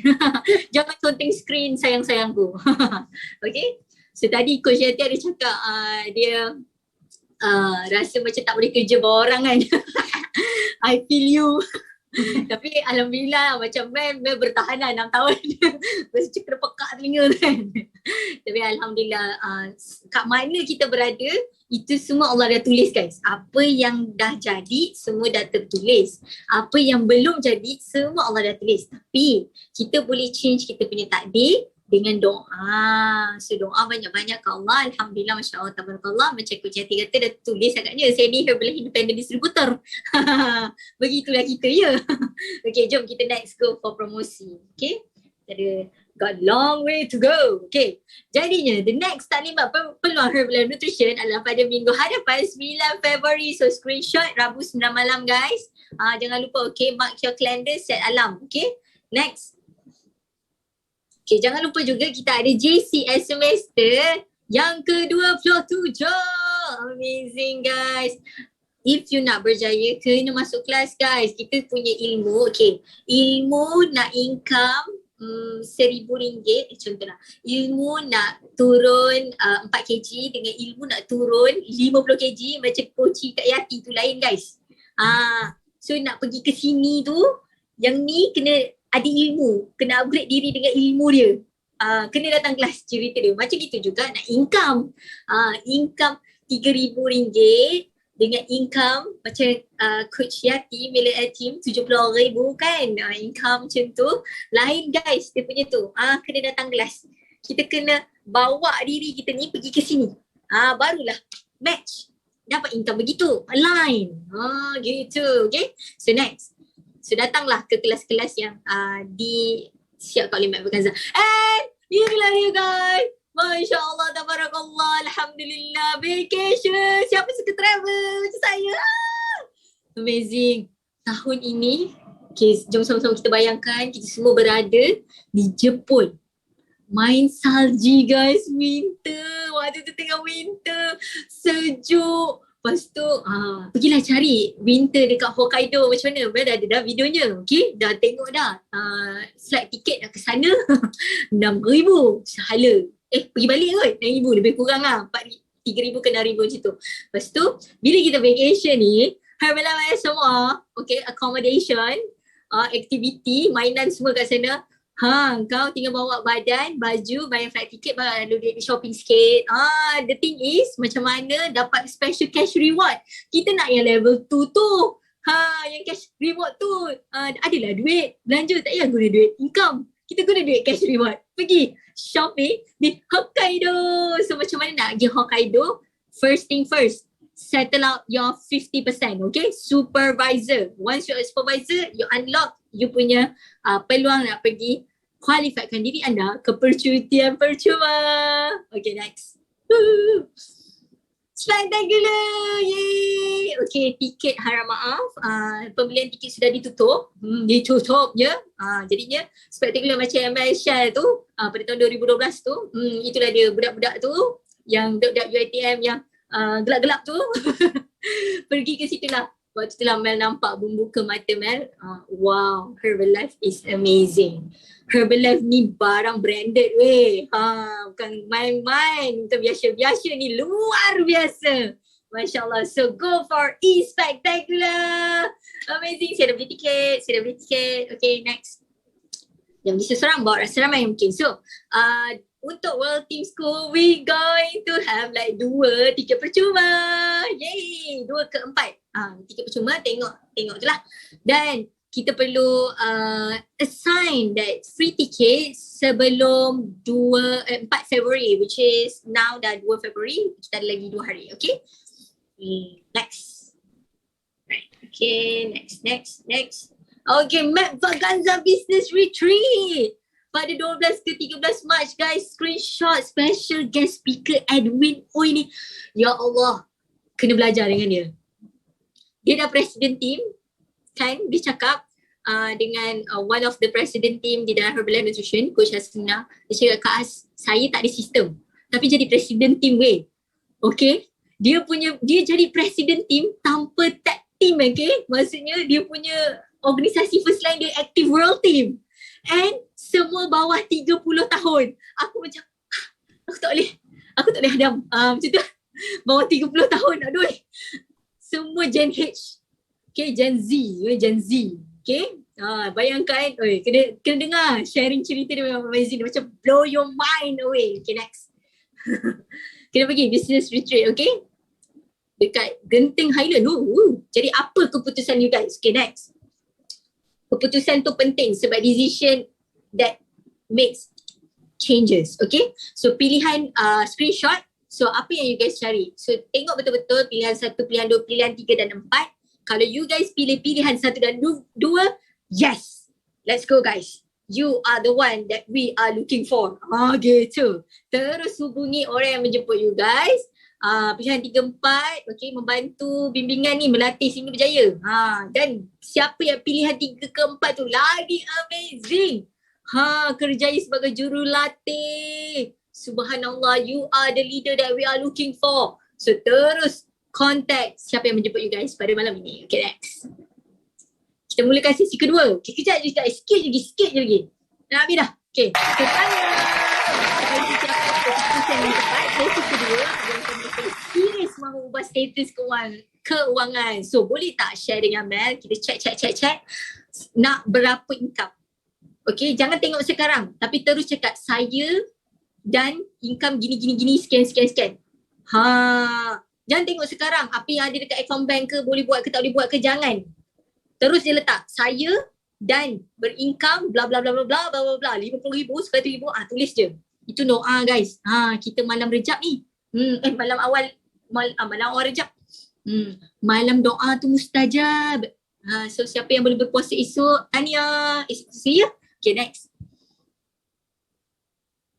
Jangan conteng screen sayang-sayangku. Okey. So tadi Coach Yati ada cakap dia rasa macam tak boleh kerja bawah orang kan. I feel you. Tapi Alhamdulillah macam Mel bertahan lah 6 tahun. Mesti kena pekak telinga kan. Tapi Alhamdulillah kat mana kita berada itu semua Allah dah tulis guys. Apa yang dah jadi semua dah tertulis. Apa yang belum jadi semua Allah dah tulis. Tapi kita boleh change kita punya takdir dengan doa. So doa banyak-banyak ke Allah. Alhamdulillah, Masya Allah, tabarakallah. Macam Coach Yati kata dah tulis agaknya. Saya ni Herbalife Independent Distributor. Begitulah kita ya. Okay, jom kita next go for promosi. Okay. Ada got long way to go. Okay. Jadinya the next taklimat peluang Herbalife Nutrition adalah pada minggu hadapan 9 Februari. So screenshot Rabu 9 malam guys. Jangan lupa, okay, mark your calendar, set alarm. Okay. Next. Okay, jangan lupa juga kita ada JCS semester yang ke-27. Amazing guys. If you nak berjaya, kena masuk kelas guys. Kita punya ilmu, okay. Ilmu nak income RM1,000, contohlah. Ilmu nak turun 4 kg dengan ilmu nak turun 50 kg macam Coach Kak Yati tu lain guys. So nak pergi ke sini tu, yang ni kena ada ilmu, kena upgrade diri dengan ilmu dia. Kena datang kelas cerita dia. Macam gitu juga nak income. Income RM3,000 dengan income macam Coach Yati, Millennium Team RM70,000 kan. Income macam tu. Lain guys, dia punya tu. Kena datang kelas. Kita kena bawa diri kita ni pergi ke sini. Barulah match. Dapat income begitu. Align. Gitu. Okay. So next. So datanglah ke kelas-kelas yang disiapkan oleh Mak Berkanza. And inilah dia guys. Masya Allah, tabarakallah, Alhamdulillah, vacation. Siapa suka travel macam saya? Amazing. Tahun ini, okay, jom sama-sama kita bayangkan kita semua berada di Jepun. Main salji guys, winter. Waktu tu tengah winter, sejuk. Lepas tu, pergilah cari winter dekat Hokkaido macam mana. Dah ada dah videonya. Okay, dah tengok dah. Flight tiket dah ke sana. RM6,000 sehala. Pergi balik kot. RM6,000 lebih kurang lah. RM3,000 ke RM6,000 macam tu. Lepas tu, bila kita vacation ni, Herbalife semua, okay, accommodation, activity, mainan semua kat sana. Kau tinggal bawa badan, baju, bayar flight ticket, lalu dia shopping sikit. The thing is, macam mana dapat special cash reward. Kita nak yang level 2 tu. Yang cash reward tu. Adalah duit. Belanja tak payah guna duit income. Kita guna duit cash reward. Pergi shopping di Hokkaido. So macam mana nak pergi Hokkaido? First thing first. Settle out your 50%. Okay? Supervisor. Once you're a supervisor, you unlock you punya peluang nak pergi kualifikkan diri anda ke percutian percuma. Okay, next. Spectacular! Yay! Okay. Okay, tiket harap maaf, pembelian tiket sudah ditutup. Ditutup je. Jadinya spektakular macam Malaysia tu, pada tahun 2012 tu, itulah dia budak-budak tu, yang budak-budak UiTM yang gelap-gelap tu. Pergi ke situ lah. Waktu tu lah Mel nampak membuka mata Mel. Wow, Herbalife is amazing. Herbalife ni barang branded weh. Bukan main-main. Bukan biasa-biasa ni. Luar biasa. Masya Allah. So go for E-Spectacular. Amazing. Saya dah beli tiket. Okay, next. Yang bisa seorang bawa rasa ramai mungkin. So, untuk World Team School, we going to have like 2 tiket percuma. Yay! 2 ke 4. Tiket percuma, tengok je lah. Dan kita perlu assign that free ticket sebelum 4 February, which is now dah 2 February. Kita ada lagi 2 hari, okay? Next. Right, okay, next. Okay, Mac Vaganza Business Retreat. Pada 12 ke 13 Mac guys, screenshot special guest speaker Edwin Oi ni. Ya Allah, kena belajar dengan dia. Dia dah president team, kan? Dia cakap dengan one of the president team di dalam Herbalife Nutrition, Coach Hasina. Dia cakap, Kak As, saya tak ada sistem. Tapi jadi president team weh. Okay? Dia jadi president team tanpa tag team, okay? Maksudnya dia punya organisasi first line dia active world team. And semua bawah 30 tahun. Aku macam, aku tak boleh hadam. Macam tu, bawah 30 tahun, aduh. Semua Gen H. Okay, Gen Z. Okay, bayangkan, kena dengar sharing cerita dia memang amazing. Dia macam blow your mind away. Okay, next. Kena pergi business retreat, okay? Dekat Genting Highland. Jadi apa keputusan you guys? Okay, next. Keputusan tu penting sebab decision that makes changes, okay? So pilihan screenshot, so apa yang you guys cari? So tengok betul-betul pilihan 1, pilihan 2, pilihan 3 dan 4. Kalau you guys pilih pilihan 1 dan 2, yes, let's go guys. You are the one that we are looking for. Gitu. Terus hubungi orang yang menjemput you guys. Pilihan 3, 4, okay, membantu bimbingan ni melatih sehingga berjaya. Dan siapa yang pilihan 3 ke 4 tu lagi amazing. Kerjaya sebagai jurulatih. Subhanallah, you are the leader that we are looking for. So terus contact siapa yang menjemput you guys pada malam ini. Okay, next. Kita mulakan sesi kedua. Okay, kejap je, sikit je lagi. Nak habis dah. Okay, kita tanya. Sesi kedua, serius mahu ubah status keuangan. So boleh tak share dengan Mel? Kita check. Nak berapa income? Okay, jangan tengok sekarang. Tapi terus cakap saya dan income gini, sekian. Jangan tengok sekarang apa yang ada dekat account bank ke, boleh buat ke tak boleh buat ke, jangan. Terus dia letak saya dan berincome bla bla bla bla bla bla bla 50,000, 100,000, tulis je. Itu doa guys. Kita malam Rejab ni. Malam awal Rejab. Malam doa tu mustajab. So siapa yang boleh berpuasa esok, tahniah. Esok saya. Okay, next.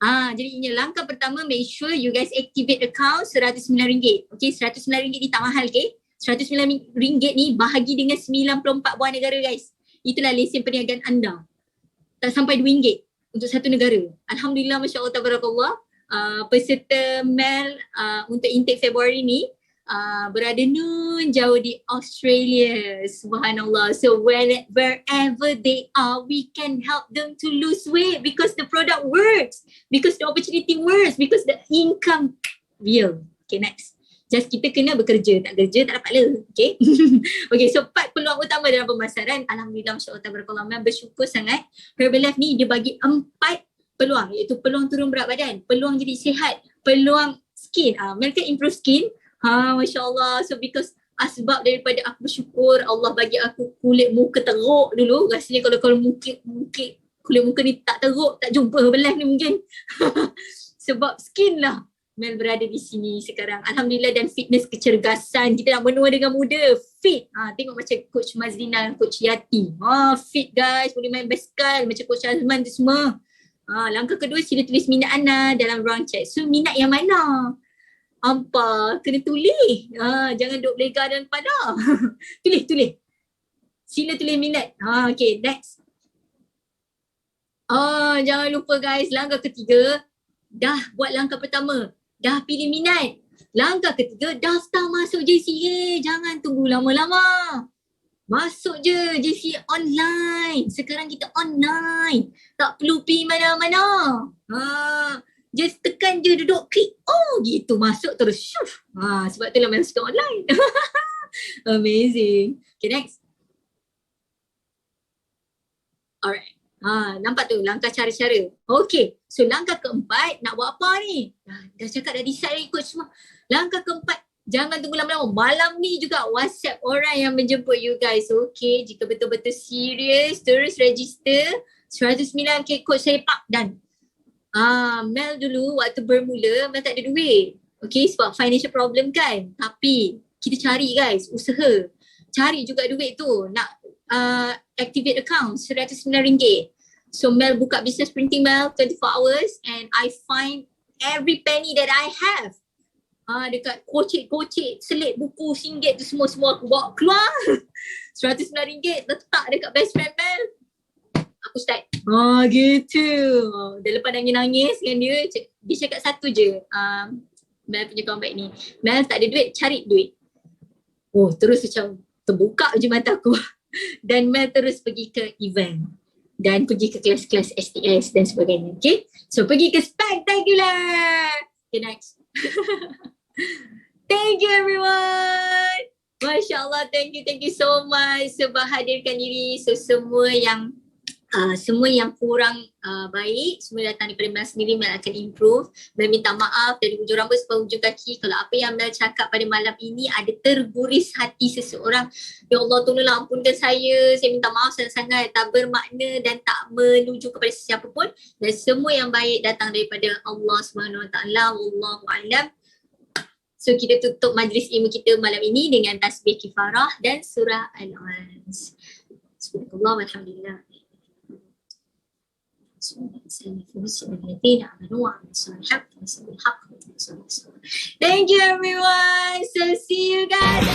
Jadi ini langkah pertama, make sure you guys activate account RM109. Okay, RM109 ni tak mahal, okay? RM109 ni bahagi dengan 94 buah negara guys. Itulah lesen perniagaan anda. Tak sampai RM2 untuk satu negara. Alhamdulillah, Masya Allah, Tabarakallah. Peserta Mel untuk intake Februari ni berada nun jauh di Australia. Subhanallah. So wherever they are, we can help them to lose weight because the product works, because the opportunity works, because the income real. Okay, next. Just kita kena bekerja. Tak kerja tak dapat lah. Okay. Okay, so 4 peluang utama dalam pemasaran. Alhamdulillah, Masya Allah, Tabarakallah. Mel bersyukur sangat. Herbalife ni dia bagi 4 peluang, iaitu peluang turun berat badan, peluang jadi sihat, peluang skin. Mel kan improve skin. Masya Allah. So because sebab daripada aku bersyukur Allah bagi aku kulit muka teruk dulu. Rasanya kalau kulit muka ni tak teruk, tak jumpa Herbalife ni mungkin. Sebab skin lah Mel berada di sini sekarang. Alhamdulillah. Dan fitness, kecergasan. Kita nak menua dengan muda. Fit. Tengok macam Coach Mazlina, Coach Yati. Fit guys. Boleh main basikal macam Coach Azman tu semua. Langkah kedua, sila tulis minat anda dalam ruang chat. So minat yang mana? Hampa kena tulis. Jangan duk belega dan pada. Tulis. Sila tulis minat. Okay, next. Jangan lupa guys, langkah ketiga, dah buat langkah pertama. Dah pilih minat. Langkah ketiga, daftar masuk JCA. Jangan tunggu lama-lama. Masuk je JCA online. Sekarang kita online. Tak perlu pergi mana-mana. Just tekan je, duduk klik. Gitu. Masuk terus. Sebab itulah masuk online. Amazing. Okay, next. Alright. Nampak tu langkah cara-cara. Okay. So langkah keempat, nak buat apa ni? Dah cakap, dah decide ikut semua. Langkah keempat, jangan tunggu lama-lama. Malam ni juga WhatsApp orang yang menjemput you guys. Okay. Jika betul-betul serius, terus register. 109k kod saya pak dan. Mel dulu waktu bermula, Mel tak ada duit. Okay, sebab financial problem kan. Tapi kita cari guys, usaha. Cari juga duit tu. Nak activate account RM109. So Mel buka business printing Mel 24 hours and I find every penny that I have. Dekat kocik, selit buku RM1 tu semua aku bawa keluar. RM109 letak dekat best friend Mel. Aku start. Gitu. Dah lepas nangis-nangis dengan dia. Dia cakap satu je. Mel punya kawan baik ni. Mel tak ada duit, cari duit. Terus macam terbuka je mata aku. Dan Mel terus pergi ke event. Dan pergi ke kelas-kelas STS dan sebagainya. Okay. So pergi ke Spectacular. Okay, next. Thank you everyone. Masya Allah, thank you so much sebab hadirkan diri. So semua yang kurang baik, semua datang daripada Mel sendiri. Mel akan improve. Mel minta maaf dari ujung rambut sampai ujung kaki kalau apa yang Mel cakap pada malam ini ada terguris hati seseorang. Ya Allah, tolonglah ampunkan saya minta maaf sangat-sangat, tak bermakna dan tak menuju kepada sesiapa pun. Dan semua yang baik datang daripada Allah SWT. Wallahu a'lam. So kita tutup majlis ilmu kita malam ini dengan tasbih kifarah dan surah Al-Ans. Subhanallah walhamdulillah. Thank you everyone. So see you guys.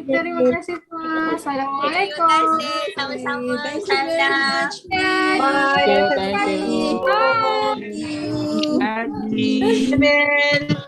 Terima kasih semua. Assalamualaikum. Terima kasih. Sama-sama. Salam. Bye. Thank you. Bye. Bye.